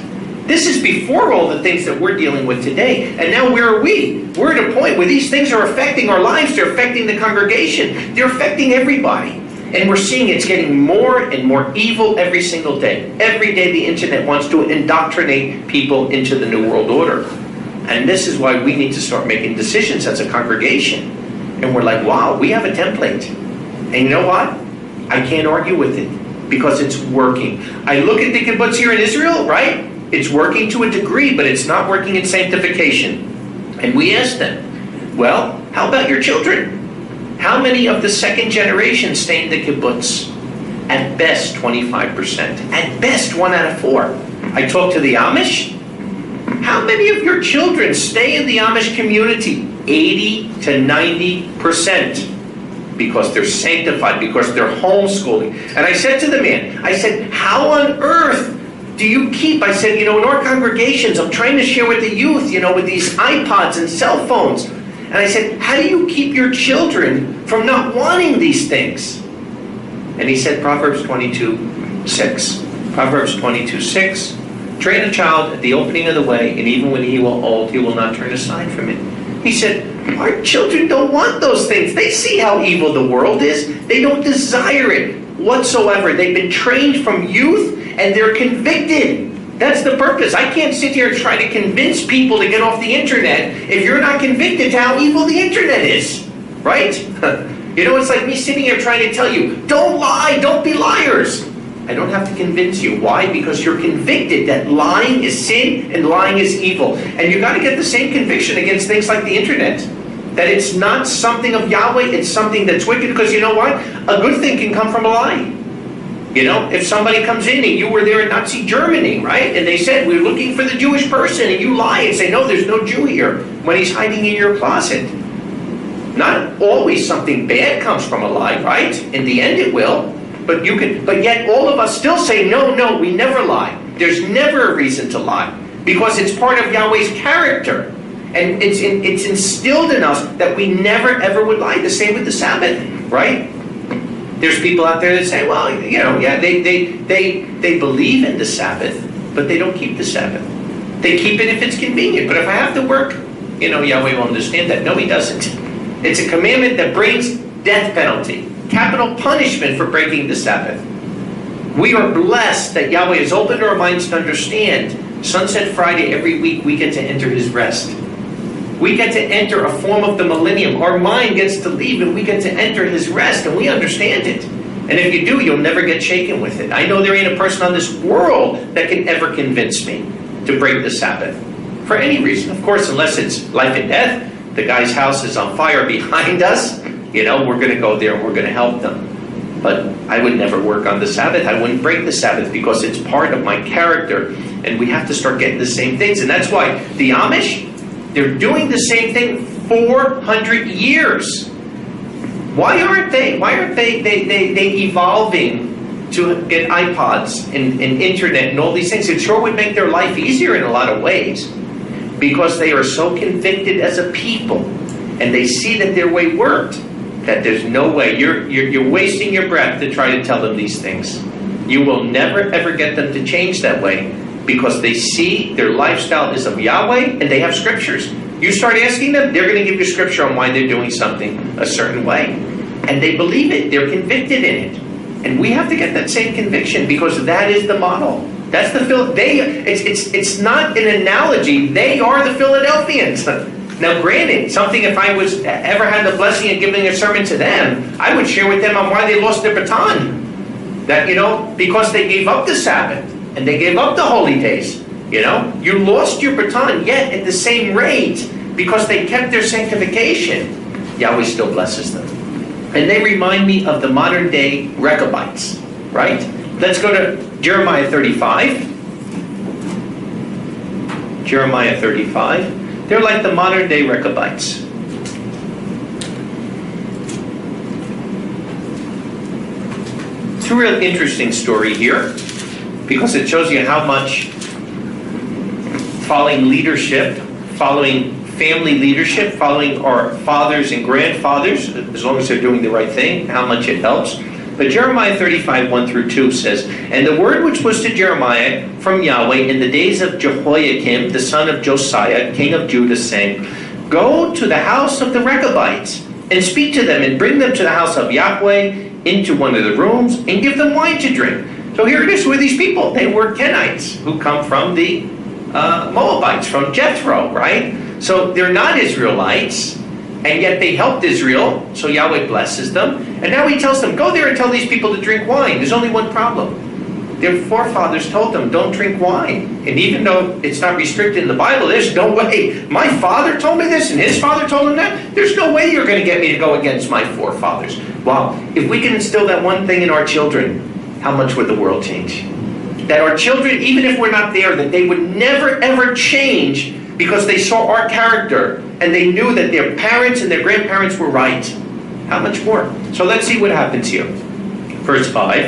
This is before all the things that we're dealing with today. And now where are we? We're at a point where these things are affecting our lives. They're affecting the congregation. They're affecting everybody. And we're seeing it's getting more and more evil every single day. Every day the internet wants to indoctrinate people into the New World Order. And this is why we need to start making decisions as a congregation. And we're like, wow, we have a template. And you know what? I can't argue with it because it's working. I look at the kibbutz here in Israel, right? It's working to a degree, but it's not working in sanctification. And we ask them, well, how about your children? How many of the second generation stay in the kibbutz? At best, 25%. At best, 1 out of 4. I talk to the Amish. How many of your children stay in the Amish community? 80 to 90%. Because they're sanctified, because they're homeschooling. And I said to the man, I said, how on earth do you keep, I said, in our congregations, I'm trying to share with the youth, with these iPods and cell phones. And I said, how do you keep your children from not wanting these things? And he said, Proverbs 22:6. Proverbs 22:6. Train a child at the opening of the way, and even when he will old, he will not turn aside from it. He said, our children don't want those things. They see how evil the world is. They don't desire it whatsoever. They've been trained from youth, and they're convicted. That's the purpose. I can't sit here and try to convince people to get off the internet if you're not convicted to how evil the internet is. Right? It's like me sitting here trying to tell you, don't lie, don't be liars. I don't have to convince you. Why? Because you're convicted that lying is sin and lying is evil. And you've got to get the same conviction against things like the internet. That it's not something of Yahweh, it's something that's wicked. Because you know what? A good thing can come from a lie. If somebody comes in and you were there in Nazi Germany, right? And they said, we're looking for the Jewish person, and you lie and say, no, there's no Jew here, when he's hiding in your closet. Not always something bad comes from a lie, right? In the end it will. But yet all of us still say, no, we never lie. There's never a reason to lie. Because it's part of Yahweh's character. And it's instilled in us that we never ever would lie. The same with the Sabbath, right? There's people out there that say, well, they believe in the Sabbath, but they don't keep the Sabbath. They keep it if it's convenient. But if I have to work, Yahweh will understand that. No, he doesn't. It's a commandment that brings death penalty, capital punishment for breaking the Sabbath. We are blessed that Yahweh has opened our minds to understand Sunset Friday every week we get to enter his rest. We get to enter a form of the millennium. Our mind gets to leave and we get to enter his rest, and we understand it. And if you do, you'll never get shaken with it. I know there ain't a person on this world that can ever convince me to break the Sabbath. For any reason, of course, unless it's life and death. The guy's house is on fire behind us. We're going to go there and we're going to help them. But I would never work on the Sabbath. I wouldn't break the Sabbath because it's part of my character. And we have to start getting the same things. And that's why the Amish, they're doing the same thing 400 years. Why aren't they evolving to get iPods and internet and all these things? It sure would make their life easier in a lot of ways. Because they are so convicted as a people. And they see that their way worked. That there's no way. You're wasting your breath to try to tell them these things. You will never ever get them to change that way. Because they see their lifestyle is of Yahweh and they have scriptures. You start asking them, they're going to give you scripture on why they're doing something a certain way. And they believe it. They're convicted in it. And we have to get that same conviction because that is the model. That's the it's not an analogy. They are the Philadelphians. Now granted, something if I was ever had the blessing of giving a sermon to them, I would share with them on why they lost their baton. That, because they gave up the Sabbath and they gave up the holy days. You lost your baton, yet at the same rate, because they kept their sanctification, Yahweh still blesses them. And they remind me of the modern day Rechabites, right? Let's go to Jeremiah 35. Jeremiah 35. They're like the modern day Rechabites. It's a real interesting story here, because it shows you how much following leadership, following family leadership, following our fathers and grandfathers, as long as they're doing the right thing, how much it helps. But Jeremiah 35, 1 through 2 says, "And the word which was to Jeremiah from Yahweh in the days of Jehoiakim, the son of Josiah, king of Judah, saying, Go to the house of the Rechabites, and speak to them, and bring them to the house of Yahweh, into one of the rooms, and give them wine to drink." So here it is with these people. They were Kenites, who come from the Moabites, from Jethro, right? So they're not Israelites, and yet they helped Israel, so Yahweh blesses them. And now he tells them, go there and tell these people to drink wine. There's only one problem. Their forefathers told them, don't drink wine. And even though it's not restricted in the Bible, there's no way. My father told me this, and his father told him that. There's no way you're going to get me to go against my forefathers. Wow, if we can instill that one thing in our children, how much would the world change? That our children, even if we're not there, that they would never ever change because they saw our character and they knew that their parents and their grandparents were right. How much more? So let's see what happens here. Verse 5.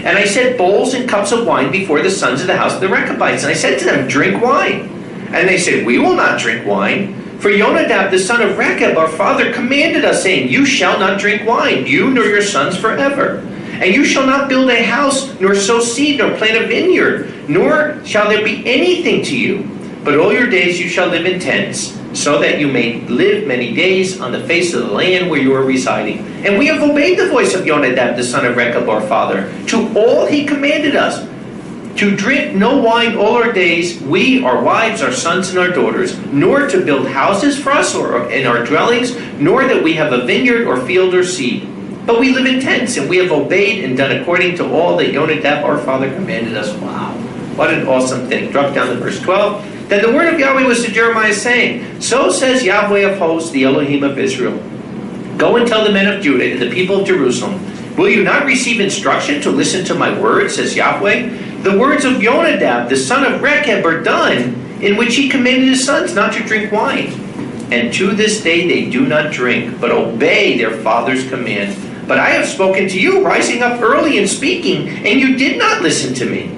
"And I set bowls and cups of wine before the sons of the house of the Rechabites. And I said to them, drink wine. And they said, we will not drink wine. For Jonadab, the son of Rechab, our father, commanded us, saying, you shall not drink wine, you nor your sons forever. And you shall not build a house, nor sow seed, nor plant a vineyard, nor shall there be anything to you. But all your days you shall live in tents, so that you may live many days on the face of the land where you are residing. And we have obeyed the voice of Jonadab, the son of Rechab, our father, to all he commanded us, to drink no wine all our days, we, our wives, our sons, and our daughters, nor to build houses for us or in our dwellings, nor that we have a vineyard or field or seed. But we live in tents, and we have obeyed and done according to all that Jonadab, our father, commanded us." Wow, what an awesome thing. Drop down to verse 12. "Then the word of Yahweh was to Jeremiah, saying, So says Yahweh of hosts, the Elohim of Israel. Go and tell the men of Judah and the people of Jerusalem, will you not receive instruction to listen to my words, says Yahweh? The words of Jonadab, the son of Rechab, are done, in which he commanded his sons not to drink wine. And to this day they do not drink, but obey their father's command. But I have spoken to you, rising up early and speaking, and you did not listen to me.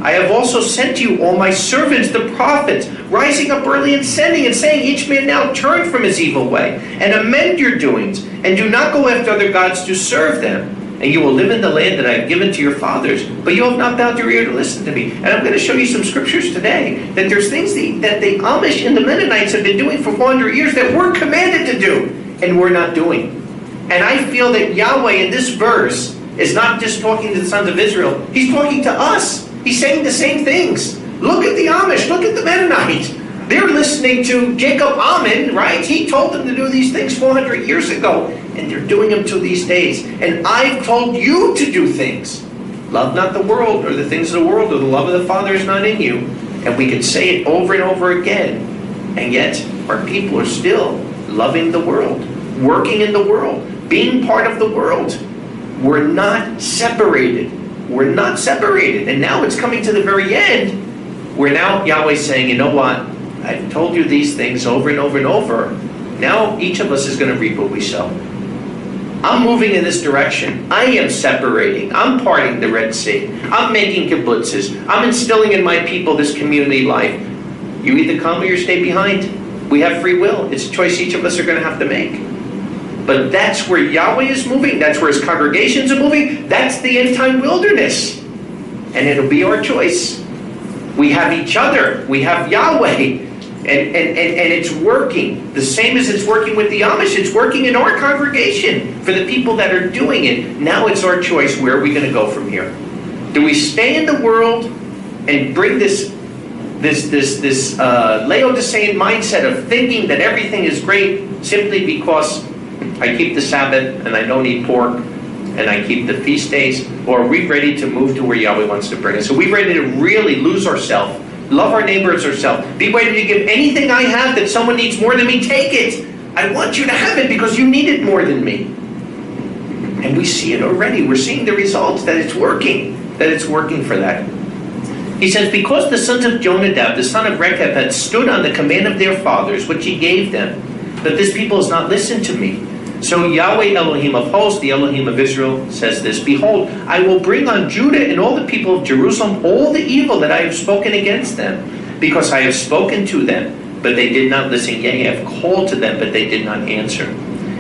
I have also sent to you all my servants, the prophets, rising up early and sending and saying, each man now turn from his evil way, and amend your doings, and do not go after other gods to serve them. And you will live in the land that I have given to your fathers, but you have not bowed your ear to listen to me." And I'm going to show you some scriptures today, that there's things that the Amish and the Mennonites have been doing for 400 years that we're commanded to do, and we're not doing. And I feel that Yahweh in this verse is not just talking to the sons of Israel, he's talking to us. He's saying the same things. Look at the Amish, look at the Mennonites. They're listening to Jacob Ammon, right? He told them to do these things 400 years ago, and they're doing them to these days. And I've told you to do things. Love not the world, or the things of the world, or the love of the Father is not in you. And we can say it over and over again. And yet, our people are still loving the world, working in the world, being part of the world. We're not separated. We're not separated. And now it's coming to the very end, where now Yahweh's saying, you know what? I've told you these things over and over and over. Now each of us is going to reap what we sow. I'm moving in this direction. I am separating. I'm parting the Red Sea. I'm making kibbutzes. I'm instilling in my people this community life. You either come or you stay behind. We have free will. It's a choice each of us are going to have to make. But that's where Yahweh is moving. That's where his congregations are moving. That's the end time wilderness. And it'll be our choice. We have each other. We have Yahweh. And it's working. The same as it's working with the Amish. It's working in our congregation for the people that are doing it. Now it's our choice. Where are we going to go from here? Do we stay in the world and bring this this Laodicean mindset of thinking that everything is great simply because I keep the Sabbath and I don't eat pork and I keep the feast days? Or are we ready to move to where Yahweh wants to bring us? Are we ready to really lose ourselves, love our neighbor as ourselves, be ready to give anything I have that someone needs more than me? Take it. I want you to have it because you need it more than me. And we see it already. We're seeing the results, that it's working for that. He says, because the sons of Jonadab, the son of Rechab, had stood on the command of their fathers, which he gave them, that this people has not listened to me. So Yahweh Elohim of hosts, the Elohim of Israel, says this, behold, I will bring on Judah and all the people of Jerusalem all the evil that I have spoken against them, because I have spoken to them, but they did not listen. Yea, I have called to them, but they did not answer.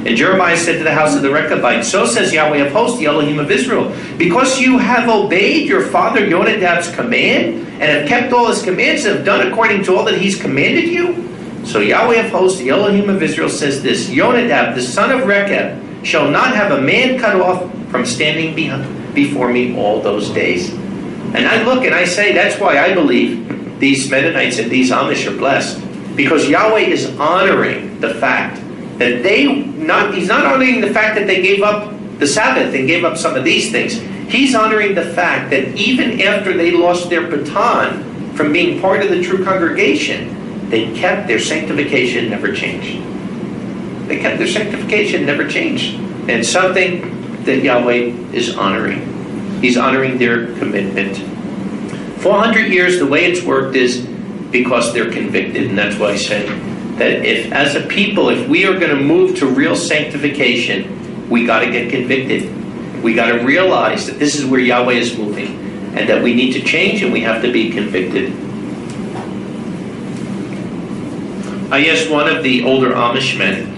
And Jeremiah said to the house of the Rechabites, so says Yahweh of hosts, the Elohim of Israel, because you have obeyed your father Jonadab's command, and have kept all his commands, and have done according to all that he's commanded you. So Yahweh of hosts, the Elohim of Israel, says this, Jonadab, the son of Rechab, shall not have a man cut off from standing before me all those days. And I look and I say, that's why I believe these Mennonites and these Amish are blessed. Because Yahweh is honoring the fact that he's not honoring the fact that they gave up the Sabbath and gave up some of these things. He's honoring the fact that even after they lost their baton from being part of the true congregation, they kept their sanctification, never changed. They kept their sanctification, never changed. And something that Yahweh is honoring. He's honoring their commitment. 400 years, the way it's worked is because they're convicted. And that's why I said that if, as a people, if we are going to move to real sanctification, we got to get convicted. We got to realize that this is where Yahweh is moving and that we need to change and we have to be convicted. I asked one of the older Amish men,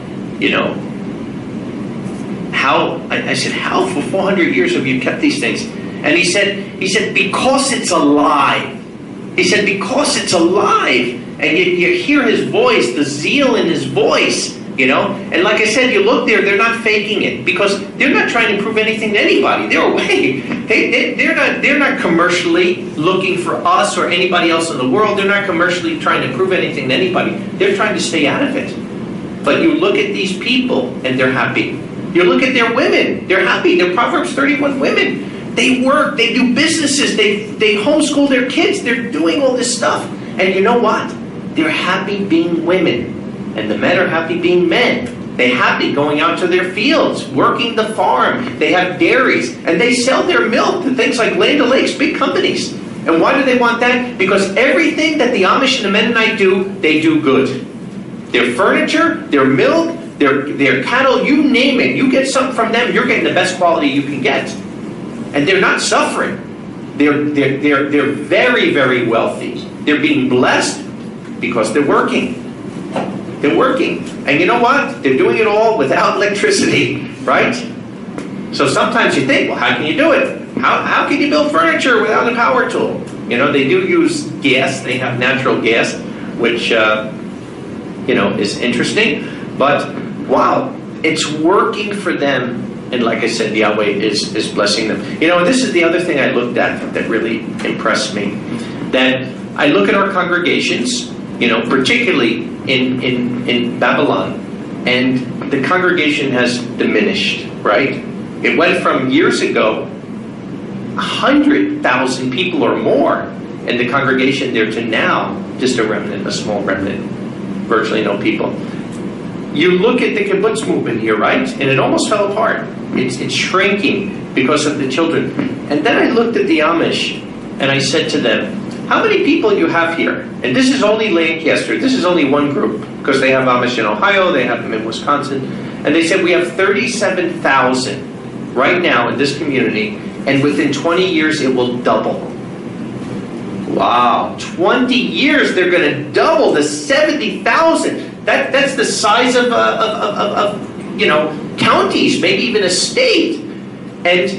I said, how for 400 years have you kept these things? And he said, because it's alive. He said, because it's alive. And you hear his voice, the zeal in his voice, And like I said, you look there, they're not faking it. Because they're not trying to prove anything to anybody. They're away. They're not commercially looking for us or anybody else in the world. They're not commercially trying to prove anything to anybody. They're trying to stay out of it. But you look at these people and they're happy. You look at their women, they're happy. They're Proverbs 31 women. They work, they do businesses, they homeschool their kids, they're doing all this stuff. And you know what? They're happy being women. And the men are happy being men. They're happy going out to their fields, working the farm. They have dairies, and they sell their milk to things like Land O'Lakes, big companies. And why do they want that? Because everything that the Amish and the Mennonite do, they do good. Their furniture, their milk, their cattle, you name it. You get something from them, you're getting the best quality you can get. And they're not suffering. They're very, very wealthy. They're being blessed because they're working. They're working. And you know what? They're doing it all without electricity, right? So sometimes you think, well, how can you do it? How can you build furniture without a power tool? They do use gas. They have natural gas, which, is interesting. But, wow, it's working for them. And like I said, Yahweh is blessing them. And this is the other thing I looked at that really impressed me. That I look at our congregations, particularly in Babylon, and the congregation has diminished, right? It went from years ago, 100,000 people or more in the congregation there to now just a remnant, a small remnant, virtually no people. You look at the kibbutz movement here, right? And it almost fell apart. It's shrinking because of the children. And then I looked at the Amish and I said to them, how many people you have here? And this is only Lancaster. This is only one group because they have Amish in Ohio. They have them in Wisconsin. And they said we have 37,000 right now in this community. And within 20 years, it will double. Wow. 20 years, they're going to double to 70,000. That's the size of counties, maybe even a state. And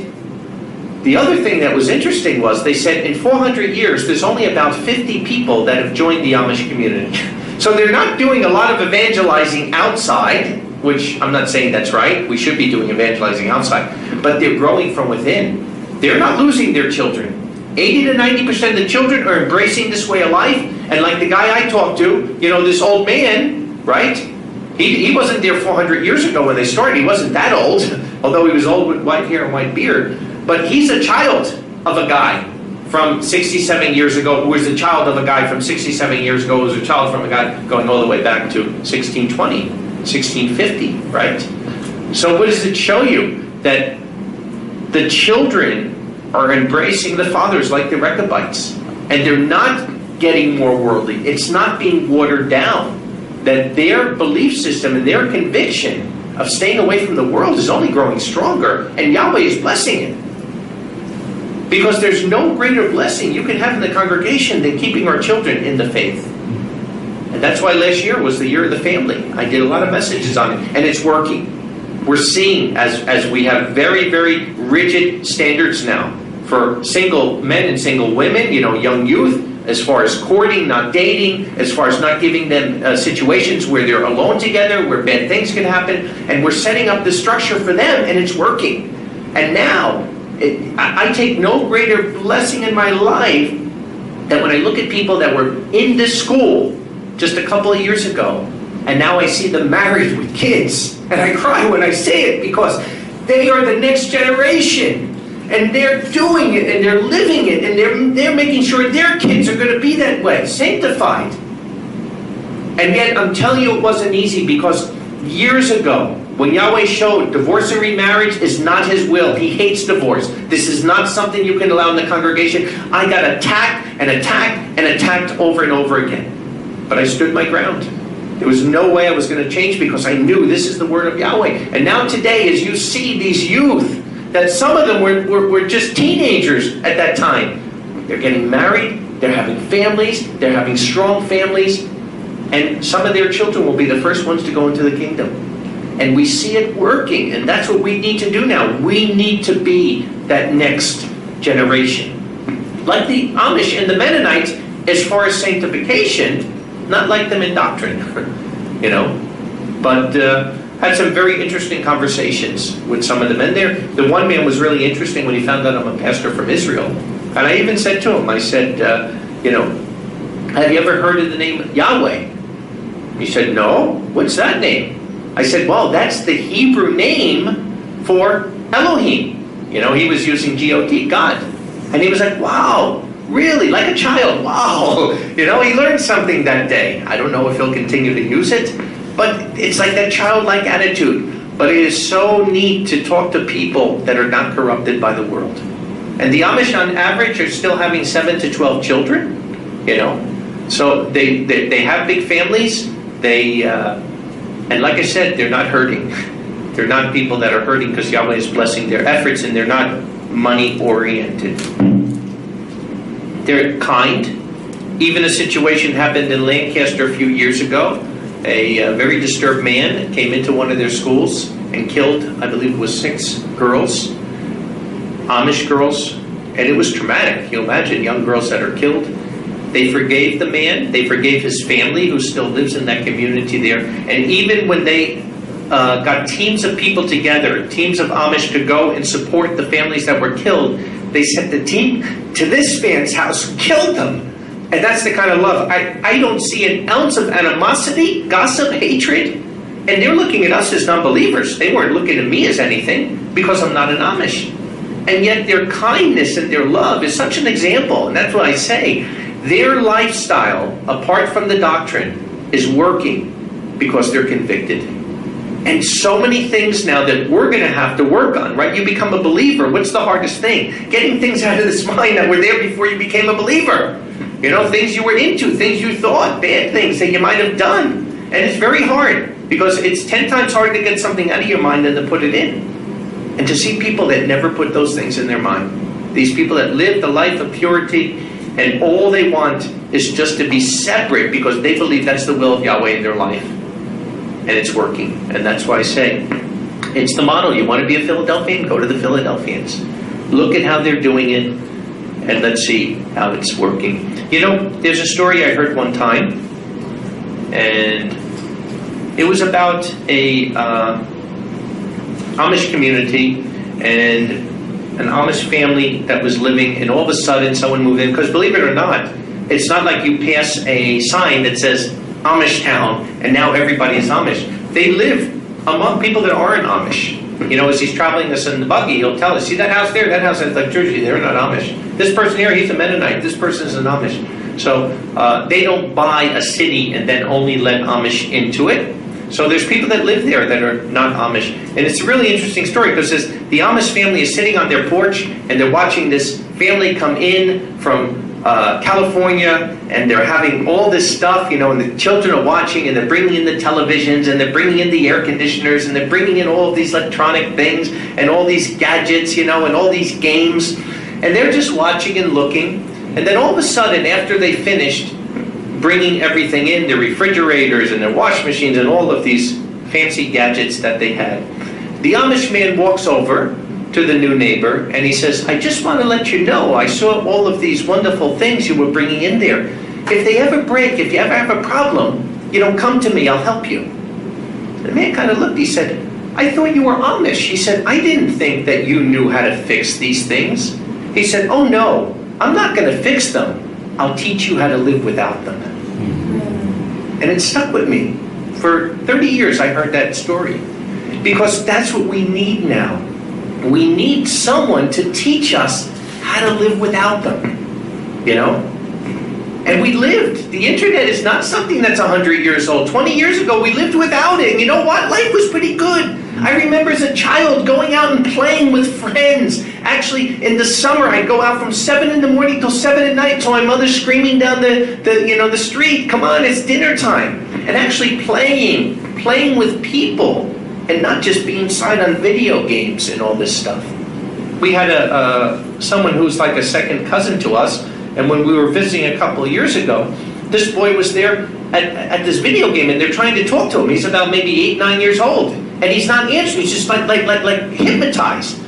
the other thing that was interesting was they said in 400 years, there's only about 50 people that have joined the Amish community. So they're not doing a lot of evangelizing outside, which I'm not saying that's right. We should be doing evangelizing outside. But they're growing from within. They're not losing their children. 80 to 90% of the children are embracing this way of life. And like the guy I talked to, this old man, right? He wasn't there 400 years ago when they started. He wasn't that old, although he was old with white hair and white beard. But he's a child of a guy from 67 years ago, who was a child of a guy from 67 years ago, who was a child from a guy going all the way back to 1620, 1650, right? So what does it show you? That the children are embracing the fathers like the Rechabites. And they're not getting more worldly. It's not being watered down. That their belief system and their conviction of staying away from the world is only growing stronger, and Yahweh is blessing it. Because there's no greater blessing you can have in the congregation than keeping our children in the faith. And that's why last year was the year of the family. I did a lot of messages on it, and it's working. We're seeing, as we have very, very rigid standards now for single men and single women, young youth, as far as courting, not dating, as far as not giving them situations where they're alone together, where bad things can happen. And we're setting up the structure for them, and it's working. And now, I take no greater blessing in my life than when I look at people that were in this school just a couple of years ago, and now I see them married with kids. And I cry when I say it, because they are the next generation. And they're doing it, and they're living it, and they're making sure their kids are going to be that way, sanctified. And yet, I'm telling you, it wasn't easy, because years ago, when Yahweh showed divorce and remarriage is not His will, He hates divorce. This is not something you can allow in the congregation. I got attacked and attacked and attacked over and over again. But I stood my ground. There was no way I was going to change, because I knew this is the word of Yahweh. And now today, as you see these youth, that some of them were just teenagers at that time. They're getting married, they're having families, they're having strong families, and some of their children will be the first ones to go into the kingdom. And we see it working, and that's what we need to do now. We need to be that next generation. Like the Amish and the Mennonites, as far as sanctification, not like them in doctrine, but had some very interesting conversations with some of the men there. The one man was really interesting when he found out I'm a pastor from Israel. And I even said to him, I said, have you ever heard of the name Yahweh? He said, no. What's that name? I said, well, that's the Hebrew name for Elohim. He was using G-O-D, God. And he was like, wow, really? Like a child? Wow. He learned something that day. I don't know if he'll continue to use it. But it's like that childlike attitude. But it is so neat to talk to people that are not corrupted by the world. And the Amish, on average, are still having 7 to 12 children. So they have big families. And like I said, they're not hurting. They're not people that are hurting because Yahweh is blessing their efforts, and they're not money-oriented. They're kind. Even a situation happened in Lancaster a few years ago. A very disturbed man came into one of their schools and killed, I believe it was 6 girls, Amish girls, and it was traumatic. You imagine young girls that are killed. They forgave the man, they forgave his family who still lives in that community there, and even when they got teams of people together, teams of Amish to go and support the families that were killed, they sent the team to this man's house who killed them. And that's the kind of love. I don't see an ounce of animosity, gossip, hatred. And they're looking at us as non-believers. They weren't looking at me as anything because I'm not an Amish. And yet their kindness and their love is such an example. And that's what I say. Their lifestyle, apart from the doctrine, is working because they're convicted. And so many things now that we're going to have to work on, right? You become a believer. What's the hardest thing? Getting things out of this mind that were there before you became a believer. Things you were into, things you thought, bad things that you might have done. And it's very hard, because it's 10 times harder to get something out of your mind than to put it in. And to see people that never put those things in their mind. These people that live the life of purity, and all they want is just to be separate because they believe that's the will of Yahweh in their life. And it's working. And that's why I say, it's the model. You want to be a Philadelphian? Go to the Philadelphians. Look at how they're doing it, and let's see how it's working. There's a story I heard one time, and it was about a Amish community and an Amish family that was living, and all of a sudden someone moved in, because believe it or not, It's not like you pass a sign that says Amish town and now everybody is Amish. They live among people that aren't Amish. You know, as he's traveling us in the buggy, he'll tell us, see that house there? That house has electricity. They're not Amish. This person here, he's a Mennonite. This person is an Amish. So they don't buy a city and then only let Amish into it. So there's people that live there that are not Amish. And it's a really interesting story because the Amish family is sitting on their porch and they're watching this family come in from California, and they're having all this stuff, you know, and the children are watching, and they're bringing in the televisions, and they're bringing in the air conditioners, and they're bringing in all of these electronic things, and all these gadgets, you know, and all these games, and they're just watching and looking, and then all of a sudden, after they finished bringing everything in, their refrigerators and their wash machines and all of these fancy gadgets that they had, the Amish man walks over to the new neighbor, and he says, I just want to let you know, I saw all of these wonderful things you were bringing in there. If they ever break, if you ever have a problem, you know, come to me, I'll help you. The man kind of looked, he said, I thought you were Amish. He said, I didn't think that you knew how to fix these things. He said, oh no, I'm not going to fix them. I'll teach you how to live without them. And it stuck with me. For 30 years I heard that story. Because that's what we need now. We need someone to teach us how to live without them, you know? And we lived. The internet is not something that's 100 years old. 20 years ago, we lived without it. And you know what? Life was pretty good. I remember as a child going out and playing with friends. Actually, in the summer, I'd go out from 7 in the morning till 7 at night till my mother's screaming down the street, come on, it's dinner time. And actually playing with people. And not just being inside on video games and all this stuff. We had someone who's like a second cousin to us, and when we were visiting a couple of years ago, this boy was there at this video game, and they're trying to talk to him. He's about maybe 8, 9 years old, and he's not answering. He's just like hypnotized.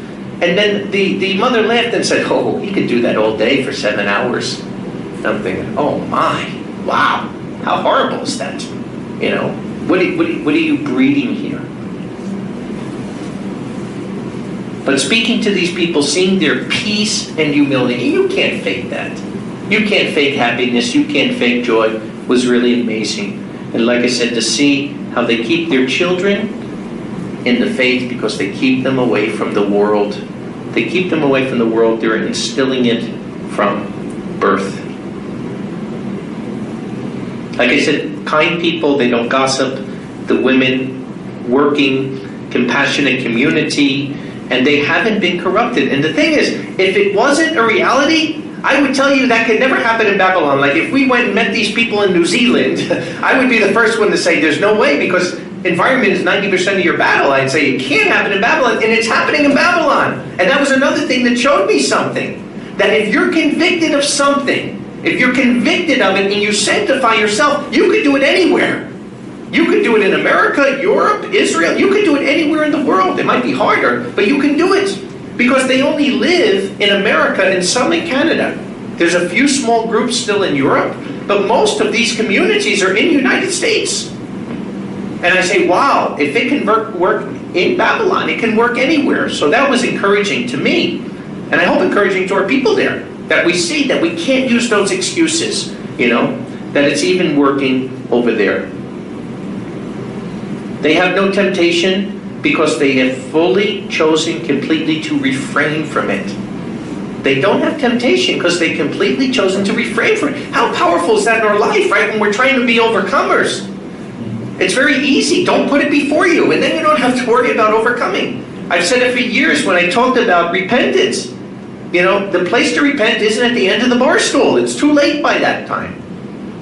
And then the mother laughed and said, "Oh, he could do that all day for 7 hours." And I'm thinking, "Oh my, wow, how horrible is that? You know, what are you breeding here?" But speaking to these people, seeing their peace and humility, you can't fake that. You can't fake happiness, you can't fake joy, was really amazing. And like I said, to see how they keep their children in the faith because they keep them away from the world. They keep them away from the world, they're instilling it from birth. Like I said, kind people, they don't gossip. The women, working, compassionate community, and they haven't been corrupted. And the thing is, if it wasn't a reality, I would tell you that could never happen in Babylon. Like if we went and met these people in New Zealand, I would be the first one to say there's no way, because environment is 90% of your battle. I'd say it can't happen in Babylon, and it's happening in Babylon. And that was another thing that showed me something. That if you're convicted of something, if you're convicted of it and you sanctify yourself, you could do it anywhere. You could do it in America, Europe, Israel. You could do it anywhere in the world. It might be harder, but you can do it. Because they only live in America and some in Canada. There's a few small groups still in Europe, but most of these communities are in the United States. And I say, wow, if it can work in Babylon, it can work anywhere. So that was encouraging to me. And I hope encouraging to our people there. That we see that we can't use those excuses, you know, that it's even working over there. They have no temptation because they have fully chosen completely to refrain from it. They don't have temptation because they completely chosen to refrain from it. How powerful is that in our life, right? When we're trying to be overcomers. It's very easy. Don't put it before you, and then you don't have to worry about overcoming. I've said it for years when I talked about repentance. You know, the place to repent isn't at the end of the bar stool. It's too late by that time.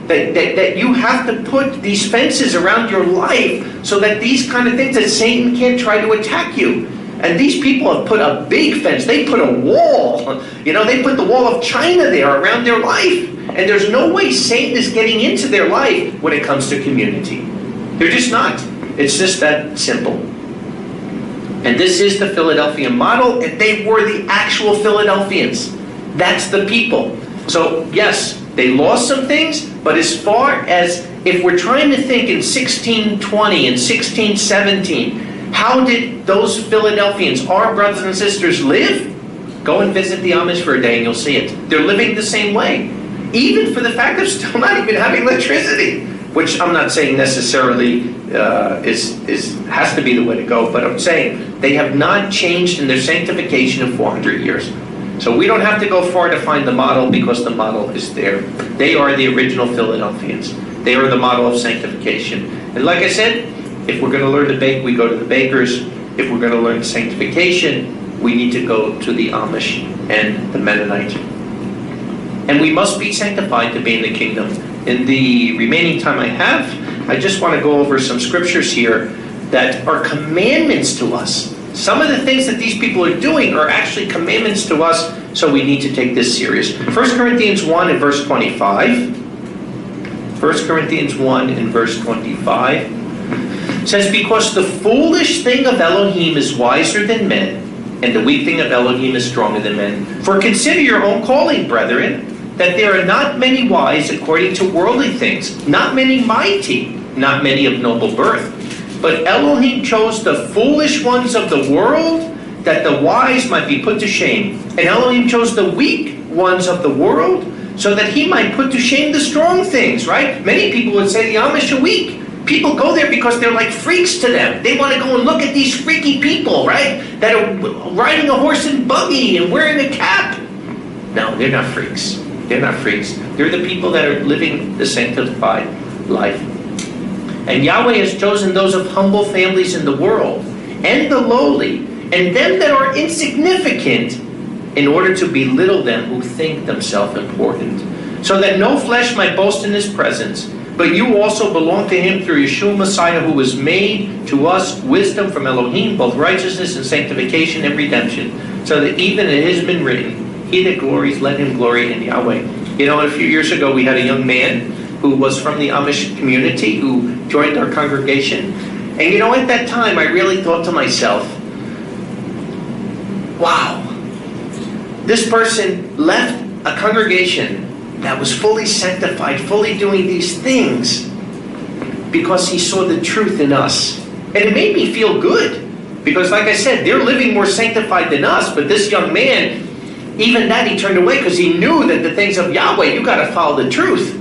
That you have to put these fences around your life so that these kind of things, that Satan can't try to attack you. And these people have put a big fence. They put a wall. You know, they put the wall of China there around their life. And there's no way Satan is getting into their life when it comes to community. They're just not. It's just that simple. And this is the Philadelphian model, and they were the actual Philadelphians. That's the people. So, yes, they lost some things, but as far as if we're trying to think in 1620 and 1617, how did those Philadelphians, our brothers and sisters, live? Go and visit the Amish for a day and you'll see it. They're living the same way. even for the fact of still not even having electricity, which I'm not saying necessarily has to be the way to go, but I'm saying they have not changed in their sanctification in 400 years. So we don't have to go far to find the model, because the model is there. They are the original Philadelphians. They are the model of sanctification. And like I said, if we're going to learn to bake, we go to the bakers. If we're going to learn sanctification, we need to go to the Amish and the Mennonite. And we must be sanctified to be in the kingdom. In the remaining time I have, I just want to go over some scriptures here that are commandments to us. Some of the things that these people are doing are actually commandments to us, so we need to take this serious. 1 Corinthians 1 and verse 25. 1 Corinthians 1 and verse 25 says, because the foolish thing of Elohim is wiser than men, and the weak thing of Elohim is stronger than men. For consider your own calling, brethren, that there are not many wise according to worldly things, not many mighty, not many of noble birth. But Elohim chose the foolish ones of the world, that the wise might be put to shame. And Elohim chose the weak ones of the world, so that he might put to shame the strong things, right? Many people would say the Amish are weak. People go there because they're like freaks to them. They want to go and look at these freaky people, right? That are riding a horse and buggy and wearing a cap. No, they're not freaks. They're not freaks. They're the people that are living the sanctified life. And Yahweh has chosen those of humble families in the world, and the lowly, and them that are insignificant, in order to belittle them who think themselves important, so that no flesh might boast in his presence. But you also belong to him through Yeshua Messiah, who was made to us wisdom from Elohim, both righteousness and sanctification and redemption, so that even it has been written, he that glories, let him glory in Yahweh. You know, a few years ago we had a young man who was from the Amish community who joined our congregation. And you know, at that time I really thought to myself, wow, this person left a congregation that was fully sanctified, fully doing these things, because he saw the truth in us. And it made me feel good, because like I said, they're living more sanctified than us, but this young man, even that he turned away, because he knew that the things of Yahweh, you got to follow the truth.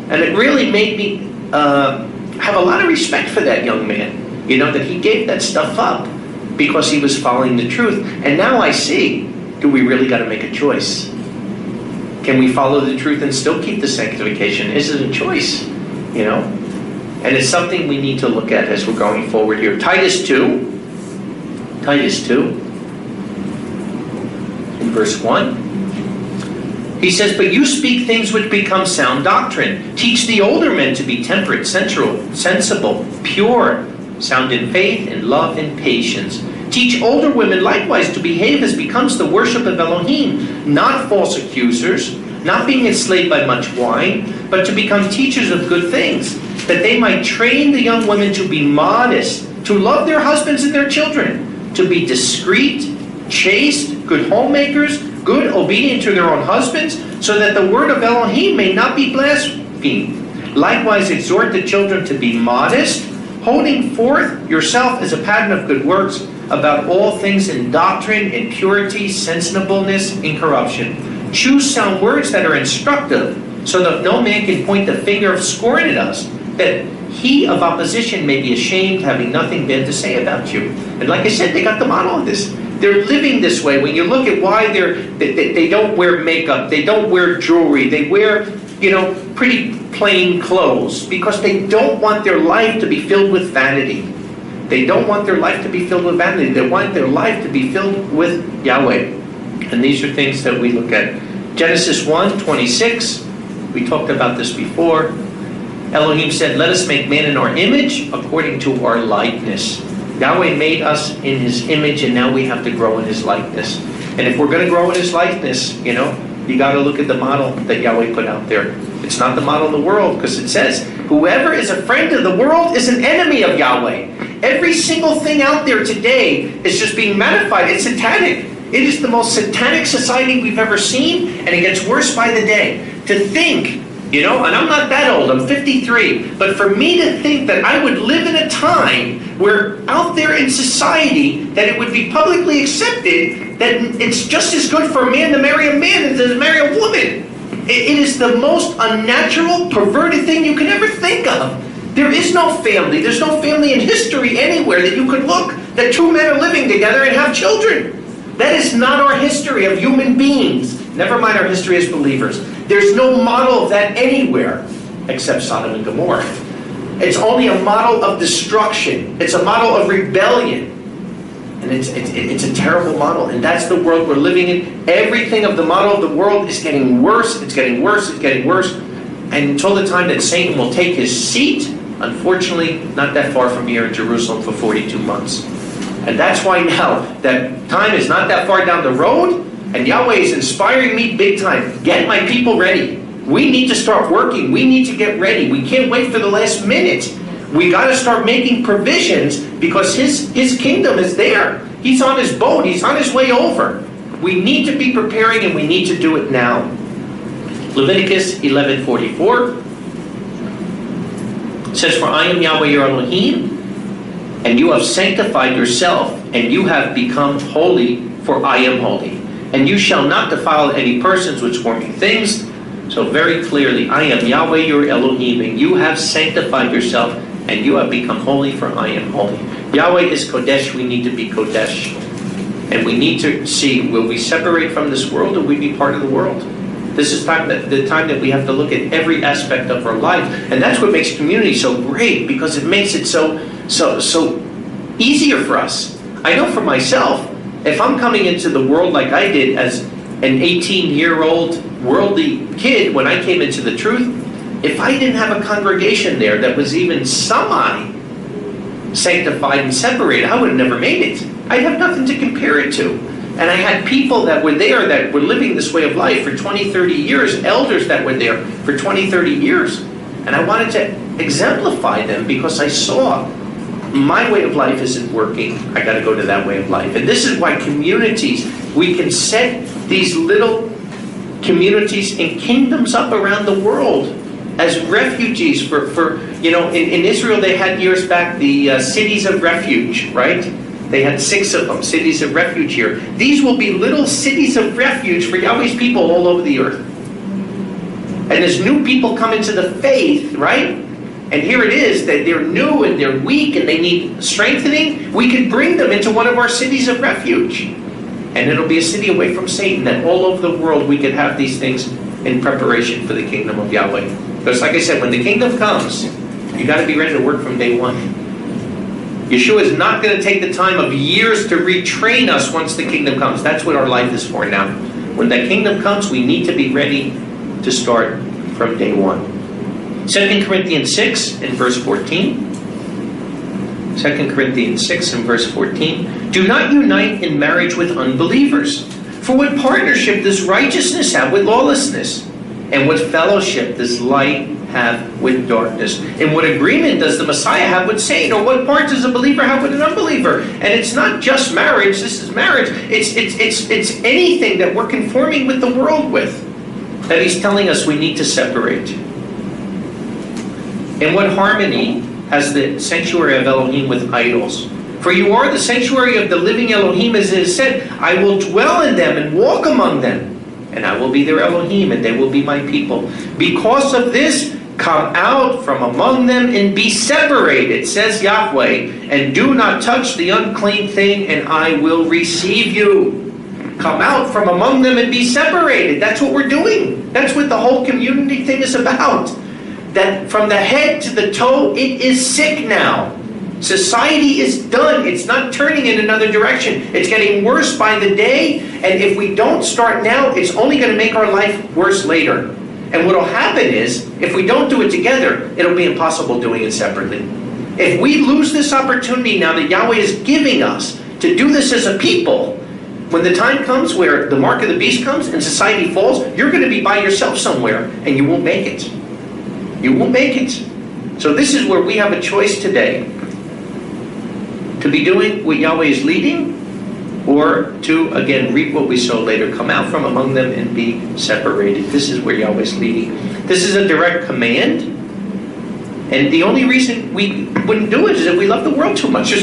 And it really made me have a lot of respect for that young man, you know, that he gave that stuff up because he was following the truth. And now I see, do we really got to make a choice? Can we follow the truth and still keep the sanctification? Is it a choice? You know? And it's something we need to look at as we're going forward here. Titus 2. Titus 2. In verse 1. He says, but you speak things which become sound doctrine. Teach the older men to be temperate, sensible, pure, sound in faith, in love, and patience. Teach older women likewise to behave as becomes the worship of Elohim, not false accusers, not being enslaved by much wine, but to become teachers of good things, that they might train the young women to be modest, to love their husbands and their children, to be discreet, chaste, good homemakers, good, obedient to their own husbands, so that the word of Elohim may not be blasphemed. Likewise exhort the children to be modest, holding forth yourself as a pattern of good works, about all things in doctrine, in purity, sensibleness, incorruption. Choose sound words that are instructive, so that no man can point the finger of scorn at us, that he of opposition may be ashamed, having nothing bad to say about you. And like I said, they got the model of this. They're living this way. When you look at why they don't wear makeup, they don't wear jewelry, they wear, you know, pretty plain clothes, because they don't want their life to be filled with vanity. They don't want their life to be filled with vanity. They want their life to be filled with Yahweh. And these are things that we look at. Genesis 1:26, we talked about this before. Elohim said, let us make man in our image according to our likeness. Yahweh made us in his image, and now we have to grow in his likeness. And if we're going to grow in his likeness, you know, you got to look at the model that Yahweh put out there. It's not the model of the world, because it says, whoever is a friend of the world is an enemy of Yahweh. Every single thing out there today is just being magnified. It's satanic. It is the most satanic society we've ever seen, and it gets worse by the day. To think, you know, and I'm not that old, I'm 53, but for me to think that I would live in a time where out there in society that it would be publicly accepted that it's just as good for a man to marry a man as to marry a woman. It is the most unnatural, perverted thing you can ever think of. There is no family. There's no family in history anywhere that you could look that two men are living together and have children. That is not our history of human beings. Never mind our history as believers. There's no model of that anywhere except Sodom and Gomorrah. It's only a model of destruction. It's a model of rebellion. And it's a terrible model. And that's the world we're living in. Everything of the model of the world is getting worse. It's getting worse. It's getting worse. And until the time that Satan will take his seat, unfortunately, not that far from here in Jerusalem for 42 months. And that's why now that time is not that far down the road, and Yahweh is inspiring me big time. Get my people ready. We need to start working. We need to get ready. We can't wait for the last minute. We got to start making provisions because his kingdom is there. He's on his boat. He's on his way over. We need to be preparing, and we need to do it now. Leviticus 11:44 says, "For I am Yahweh your Elohim, and you have sanctified yourself, and you have become holy, for I am holy. And you shall not defile any persons with swarming things." So very clearly, I am Yahweh your Elohim, and you have sanctified yourself, and you have become holy, for I am holy. Yahweh is Kodesh, we need to be Kodesh. And we need to see, will we separate from this world, or will we be part of the world? This is the time that we have to look at every aspect of our life. And that's what makes community so great, because it makes it so easier for us. I know for myself, if I'm coming into the world like I did as an 18-year-old worldly kid when I came into the truth, if I didn't have a congregation there that was even semi-sanctified and separated, I would have never made it. I'd have nothing to compare it to. And I had people that were there that were living this way of life for 20, 30 years, elders that were there for 20, 30 years. And I wanted to exemplify them because I saw my way of life isn't working. I got to go to that way of life. And this is why communities, we can set these little communities and kingdoms up around the world as refugees for in Israel they had years back the cities of refuge, right? They had 6 of them, cities of refuge here. These will be little cities of refuge for Yahweh's people all over the earth. And as new people come into the faith, right? And here it is, that they're new and they're weak and they need strengthening. We can bring them into one of our cities of refuge. And it'll be a city away from Satan, that all over the world we can have these things in preparation for the kingdom of Yahweh. Because like I said, when the kingdom comes, you got to be ready to work from day one. Yeshua is not going to take the time of years to retrain us once the kingdom comes. That's what our life is for now. When that kingdom comes, we need to be ready to start from day one. 2 Corinthians 6 and verse 14. 2 Corinthians 6 and verse 14. "Do not unite in marriage with unbelievers. For what partnership does righteousness have with lawlessness? And what fellowship does light have with darkness? And what agreement does the Messiah have with Satan? Or what part does a believer have with an unbeliever?" And it's not just marriage. This is marriage. It's anything that we're conforming with the world with, that he's telling us we need to separate. And what harmony has the sanctuary of Elohim with idols? For you are the sanctuary of the living Elohim, as it is said, "I will dwell in them and walk among them, and I will be their Elohim, and they will be my people. Because of this, come out from among them and be separated, says Yahweh, and do not touch the unclean thing, and I will receive you." Come out from among them and be separated. That's what we're doing. That's what the whole community thing is about. That from the head to the toe, it is sick now. Society is done. It's not turning in another direction. It's getting worse by the day. And if we don't start now, it's only going to make our life worse later. And what will happen is, if we don't do it together, it'll be impossible doing it separately. If we lose this opportunity now that Yahweh is giving us to do this as a people, when the time comes where the mark of the beast comes and society falls, you're going to be by yourself somewhere and you won't make it. You won't make it. So this is where we have a choice today. To be doing what Yahweh is leading, or to, again, reap what we sow later. Come out from among them and be separated. This is where Yahweh is leading. This is a direct command. And the only reason we wouldn't do it is if we love the world too much.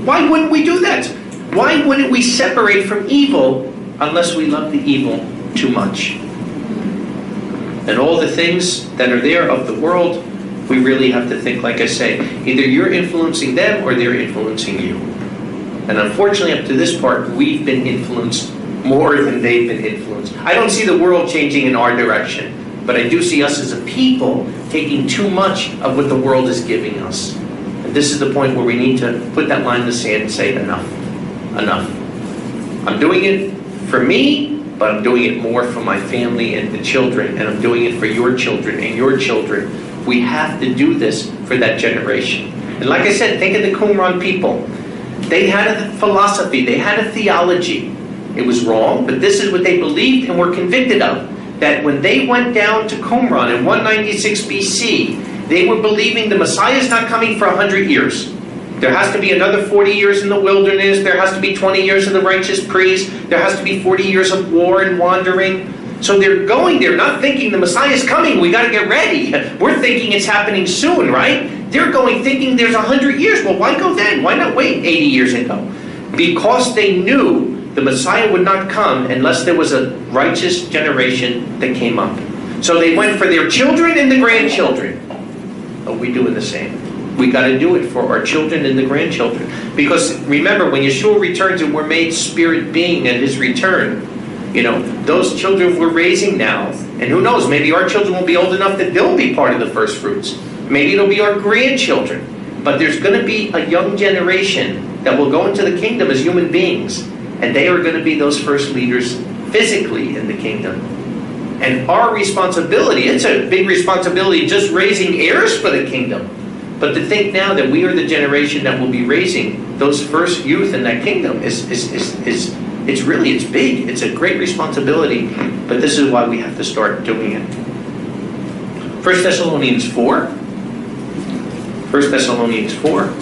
Why wouldn't we do that? Why wouldn't we separate from evil unless we love the evil too much? And all the things that are there of the world, we really have to think, like I say, either you're influencing them or they're influencing you. And unfortunately, up to this part, we've been influenced more than they've been influenced. I don't see the world changing in our direction, but I do see us as a people taking too much of what the world is giving us. And this is the point where we need to put that line in the sand and say, enough, enough. I'm doing it for me, but I'm doing it more for my family and the children, and I'm doing it for your children and your children. We have to do this for that generation. And like I said, think of the Qumran people. They had a philosophy, they had a theology. It was wrong, but this is what they believed and were convicted of. That when they went down to Qumran in 196 BC, they were believing the Messiah is not coming for 100 years. There has to be another 40 years in the wilderness. There has to be 20 years of the righteous priest. There has to be 40 years of war and wandering. So they're going there not thinking the Messiah is coming. We got to get ready. We're thinking it's happening soon, right? They're going thinking there's 100 years. Well, why go then? Why not wait 80 years and go? Because they knew the Messiah would not come unless there was a righteous generation that came up. So they went for their children and the grandchildren. But we're doing the same. We got to do it for our children and the grandchildren. Because remember, when Yeshua returns and we're made spirit being at his return, you know, those children we're raising now, and who knows, maybe our children will be old enough that they'll be part of the first fruits. Maybe it'll be our grandchildren. But there's going to be a young generation that will go into the kingdom as human beings. And they are going to be those first leaders physically in the kingdom. And our responsibility, it's a big responsibility just raising heirs for the kingdom. But to think now that we are the generation that will be raising those first youth in that kingdom it's big. It's a great responsibility. But this is why we have to start doing it. 1 Thessalonians 4. 1 Thessalonians 4.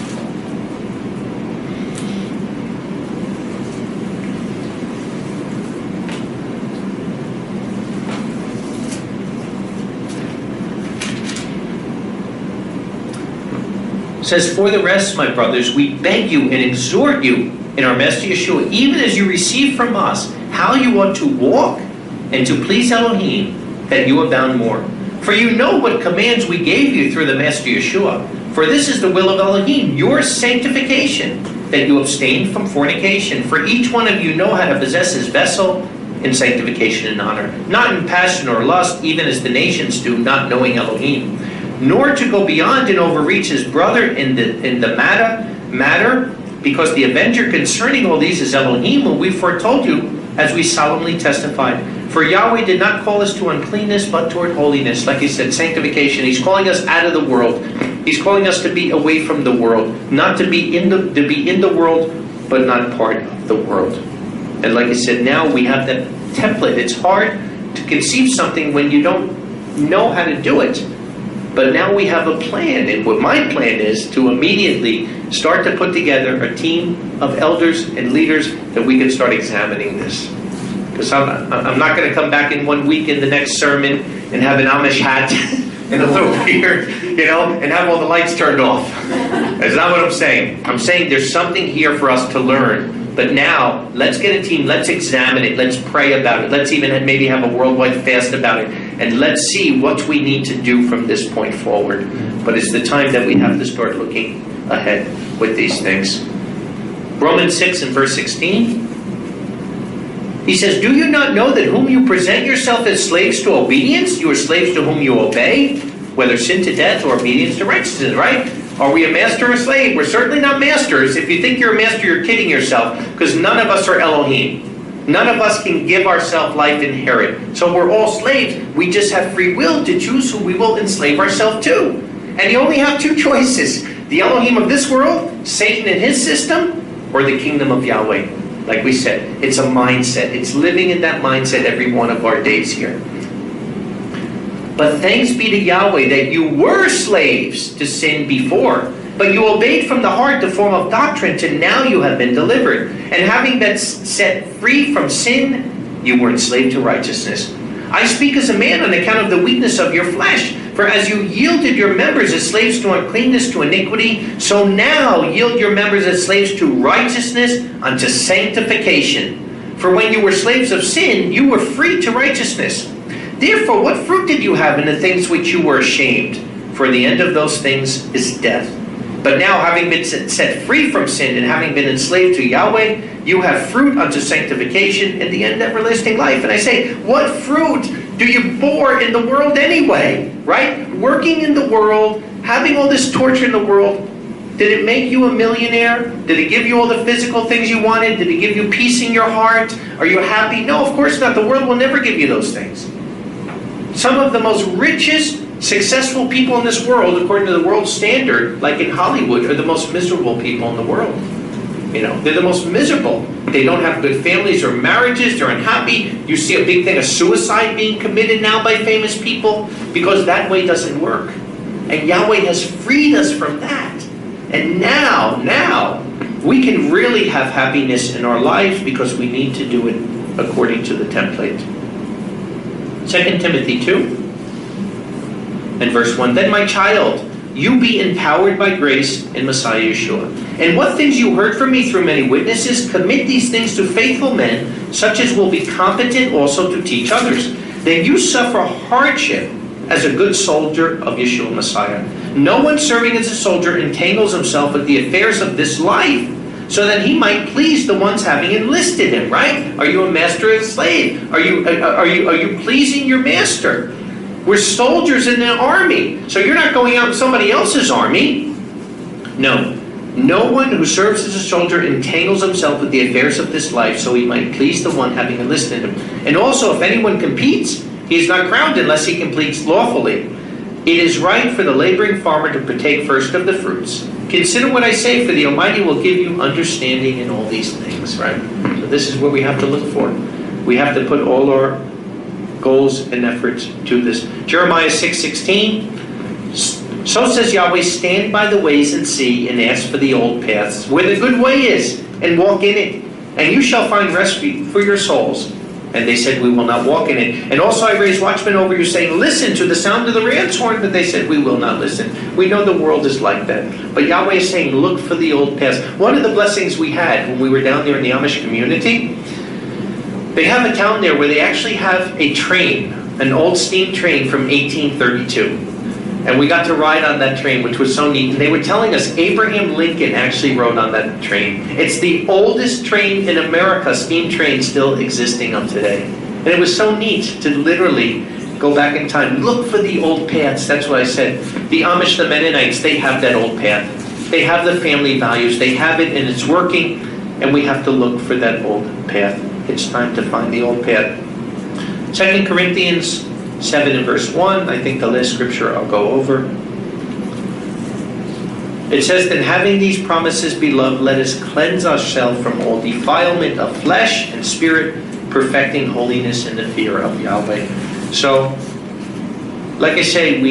Says, for the rest, my brothers, we beg you and exhort you in our Master Yeshua, even as you receive from us, how you ought to walk and to please Elohim, that you abound more. For you know what commands we gave you through the Master Yeshua. For this is the will of Elohim, your sanctification, that you abstain from fornication. For each one of you know how to possess his vessel in sanctification and honor, not in passion or lust, even as the nations do, not knowing Elohim. Nor to go beyond and overreach his brother in the matter, because the avenger concerning all these is Elohim, whom we foretold you, as we solemnly testified. For Yahweh did not call us to uncleanness, but toward holiness. Like he said, sanctification. He's calling us out of the world. He's calling us to be away from the world, not to be in the world, but not part of the world. And like I said, now we have that template. It's hard to conceive something when you don't know how to do it. But now we have a plan, and what my plan is to immediately start to put together a team of elders and leaders that we can start examining this. Because I'm not going to come back in 1 week in the next sermon and have an Amish hat and a little beard, and have all the lights turned off. That's not what I'm saying. I'm saying there's something here for us to learn. But now, let's get a team, let's examine it, let's pray about it, let's even maybe have a worldwide fast about it, and let's see what we need to do from this point forward. But it's the time that we have to start looking ahead with these things. Romans 6 and verse 16. He says, do you not know that whom you present yourself as slaves to obedience, you are slaves to whom you obey, whether sin to death or obedience to righteousness, right? Are we a master or a slave? We're certainly not masters. If you think you're a master, you're kidding yourself, because none of us are Elohim. None of us can give ourselves life inherit. So we're all slaves. We just have free will to choose who we will enslave ourselves to. And you only have two choices. The Elohim of this world, Satan and his system, or the kingdom of Yahweh. Like we said, it's a mindset. It's living in that mindset every one of our days here. But thanks be to Yahweh that you were slaves to sin before, but you obeyed from the heart the form of doctrine till now you have been delivered. And having been set free from sin, you were enslaved to righteousness. I speak as a man on account of the weakness of your flesh. For as you yielded your members as slaves to uncleanness, to iniquity, so now yield your members as slaves to righteousness, unto sanctification. For when you were slaves of sin, you were free to righteousness. Therefore, what fruit did you have in the things which you were ashamed? For the end of those things is death. But now, having been set free from sin and having been enslaved to Yahweh, you have fruit unto sanctification and the end everlasting life. And I say, what fruit do you bore in the world anyway? Right? Working in the world, having all this torture in the world, did it make you a millionaire? Did it give you all the physical things you wanted? Did it give you peace in your heart? Are you happy? No, of course not. The world will never give you those things. Some of the most richest, successful people in this world, according to the world standard, like in Hollywood, are the most miserable people in the world. You know, they're the most miserable. They don't have good families or marriages. They're unhappy. You see a big thing of suicide being committed now by famous people because that way doesn't work. And Yahweh has freed us from that. And now, we can really have happiness in our lives because we need to do it according to the template. 2 Timothy 2 and verse 1. Then my child, you be empowered by grace in Messiah Yeshua. And what things you heard from me through many witnesses, commit these things to faithful men, such as will be competent also to teach others. Then you suffer hardship as a good soldier of Yeshua Messiah. No one serving as a soldier entangles himself with the affairs of this life, so that he might please the ones having enlisted him, right? Are you a master or a slave? Are you pleasing your master? We're soldiers in the army, so you're not going out in somebody else's army. No. No one who serves as a soldier entangles himself with the affairs of this life, so he might please the one having enlisted him. And also, if anyone competes, he is not crowned unless he completes lawfully. It is right for the laboring farmer to partake first of the fruits. Consider what I say, for the Almighty will give you understanding in all these things, right? So this is what we have to look for. We have to put all our goals and efforts to this. Jeremiah 6:16. So says Yahweh, stand by the ways and see, and ask for the old paths, where the good way is, and walk in it. And you shall find rest for your souls. And they said, we will not walk in it. And also I raised watchmen over you, saying, listen to the sound of the ram's horn. But they said, we will not listen. We know the world is like that. But Yahweh is saying, look for the old paths. One of the blessings we had when we were down there in the Amish community, they have a town there where they actually have a train, an old steam train from 1832. And we got to ride on that train, which was so neat. And they were telling us Abraham Lincoln actually rode on that train. It's the oldest train in America, steam train, still existing up today. And it was so neat to literally go back in time. Look for the old paths. That's what I said. The Amish, the Mennonites, they have that old path. They have the family values. They have it and it's working. And we have to look for that old path. It's time to find the old path. 2 Corinthians 7 and verse 1, I think the last scripture I'll go over. It says, then having these promises, beloved, let us cleanse ourselves from all defilement of flesh and spirit, perfecting holiness in the fear of Yahweh. So, like I say,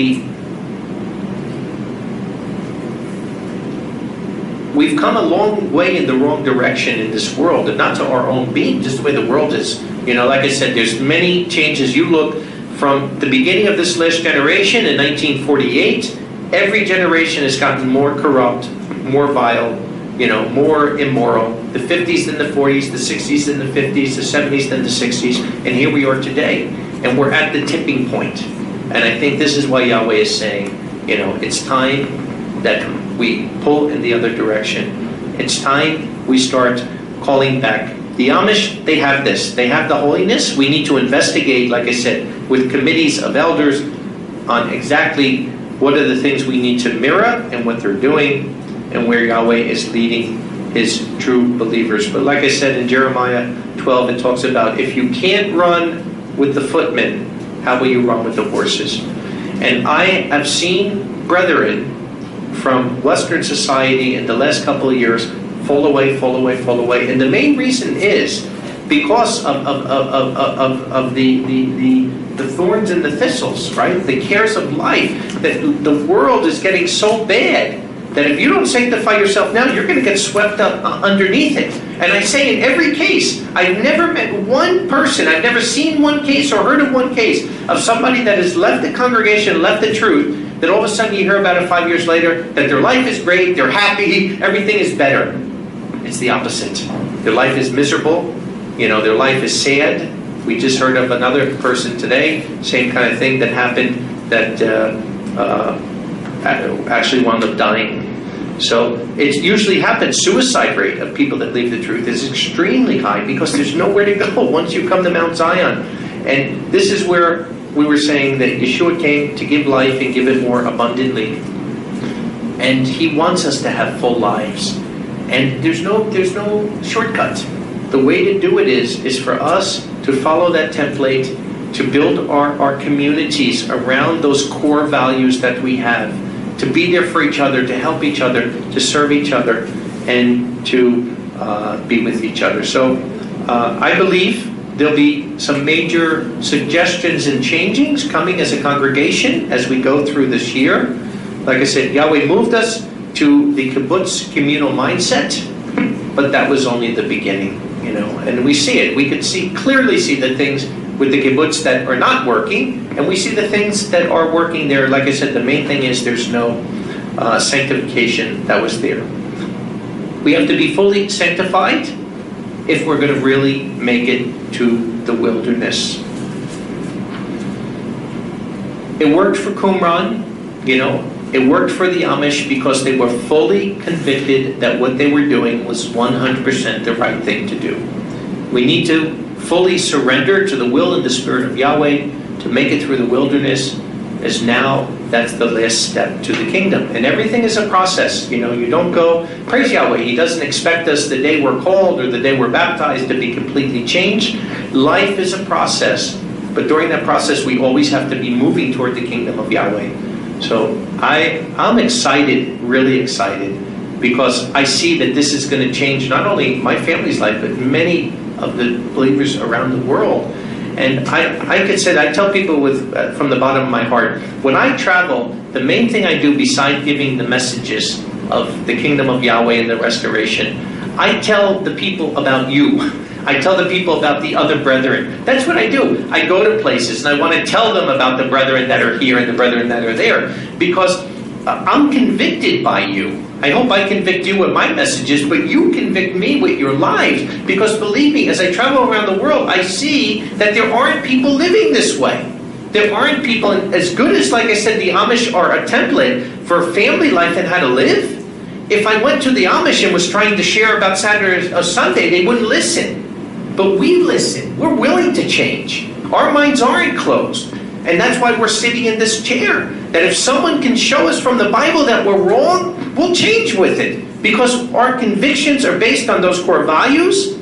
we've come a long way in the wrong direction in this world, and not to our own being, just the way the world is. You know, like I said, there's many changes. You look from the beginning of this last generation in 1948, every generation has gotten more corrupt, more vile, you know, more immoral. The 50s and the 40s, the 60s and the 50s, the 70s and the 60s, and here we are today. And we're at the tipping point. And I think this is why Yahweh is saying, you know, it's time that we pull in the other direction. It's time we start calling back. The Amish, they have this. They have the holiness. We need to investigate, like I said, with committees of elders on exactly what are the things we need to mirror and what they're doing and where Yahweh is leading his true believers. But like I said in Jeremiah 12, it talks about if you can't run with the footmen, how will you run with the horses? And I have seen brethren from Western society in the last couple of years fall away. And the main reason is because of the thorns and the thistles, right? The cares of life. That the world is getting so bad that if you don't sanctify yourself now, you're going to get swept up underneath it. And I say in every case, I've never met one person, I've never seen one case or heard of one case of somebody that has left the congregation, left the truth, that all of a sudden you hear about it 5 years later, that their life is great, they're happy, everything is better. It's the opposite. Their life is miserable. You know, their life is sad. We just heard of another person today, same kind of thing that happened, that actually wound up dying. So it usually happens. Suicide rate of people that leave the truth is extremely high because there's nowhere to go once you come to Mount Zion. And this is where we were saying that Yeshua came to give life and give it more abundantly. And He wants us to have full lives. And there's no shortcut. The way to do it is for us to follow that template, to build our communities around those core values that we have, to be there for each other, to help each other, to serve each other, and to be with each other. So I believe there'll be some major suggestions and changings coming as a congregation as we go through this year. Like I said, Yahweh moved us to the kibbutz communal mindset, but that was only the beginning, and we see it. We could clearly see the things with the kibbutz that are not working, and we see the things that are working there. Like I said, the main thing is there's no sanctification that was there. We have to be fully sanctified if we're going to really make it to the wilderness. It worked for Qumran, It worked for the Amish because they were fully convicted that what they were doing was 100% the right thing to do. We need to fully surrender to the will and the Spirit of Yahweh to make it through the wilderness, as now that's the last step to the kingdom. And everything is a process. You don't go, praise Yahweh, He doesn't expect us the day we're called or the day we're baptized to be completely changed. Life is a process. But during that process, we always have to be moving toward the kingdom of Yahweh. So I'm excited, really excited, because I see that this is going to change not only my family's life, but many of the believers around the world. And I tell people from the bottom of my heart, when I travel, the main thing I do besides giving the messages of the kingdom of Yahweh and the restoration, I tell the people about you. I tell the people about the other brethren. That's what I do. I go to places and I want to tell them about the brethren that are here and the brethren that are there, because I'm convicted by you. I hope I convict you with my messages, but you convict me with your lives. Because believe me, as I travel around the world, I see that there aren't people living this way. There aren't people, as good as, like I said, the Amish are a template for family life and how to live. If I went to the Amish and was trying to share about Saturday or Sunday, they wouldn't listen. But we listen. We're willing to change. Our minds aren't closed. And that's why we're sitting in this chair. That if someone can show us from the Bible that we're wrong, we'll change with it. Because our convictions are based on those core values.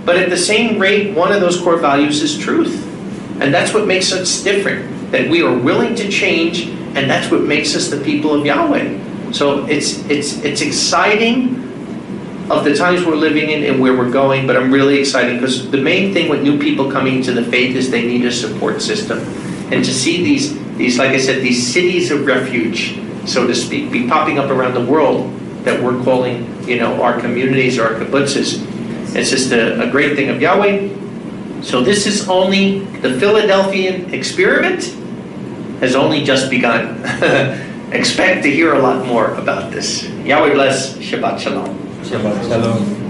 But at the same rate, one of those core values is truth. And that's what makes us different. That we are willing to change. And that's what makes us the people of Yahweh. So it's exciting of the times we're living in and where we're going. But I'm really excited because the main thing with new people coming to the faith is they need a support system. And to see these, like I said, these cities of refuge, so to speak, be popping up around the world that we're calling, our communities or our kibbutzes. It's just a great thing of Yahweh. So this is only, the Philadelphian experiment has only just begun. Expect to hear a lot more about this. Yahweh bless. Shabbat Shalom. Shabbat Shalom.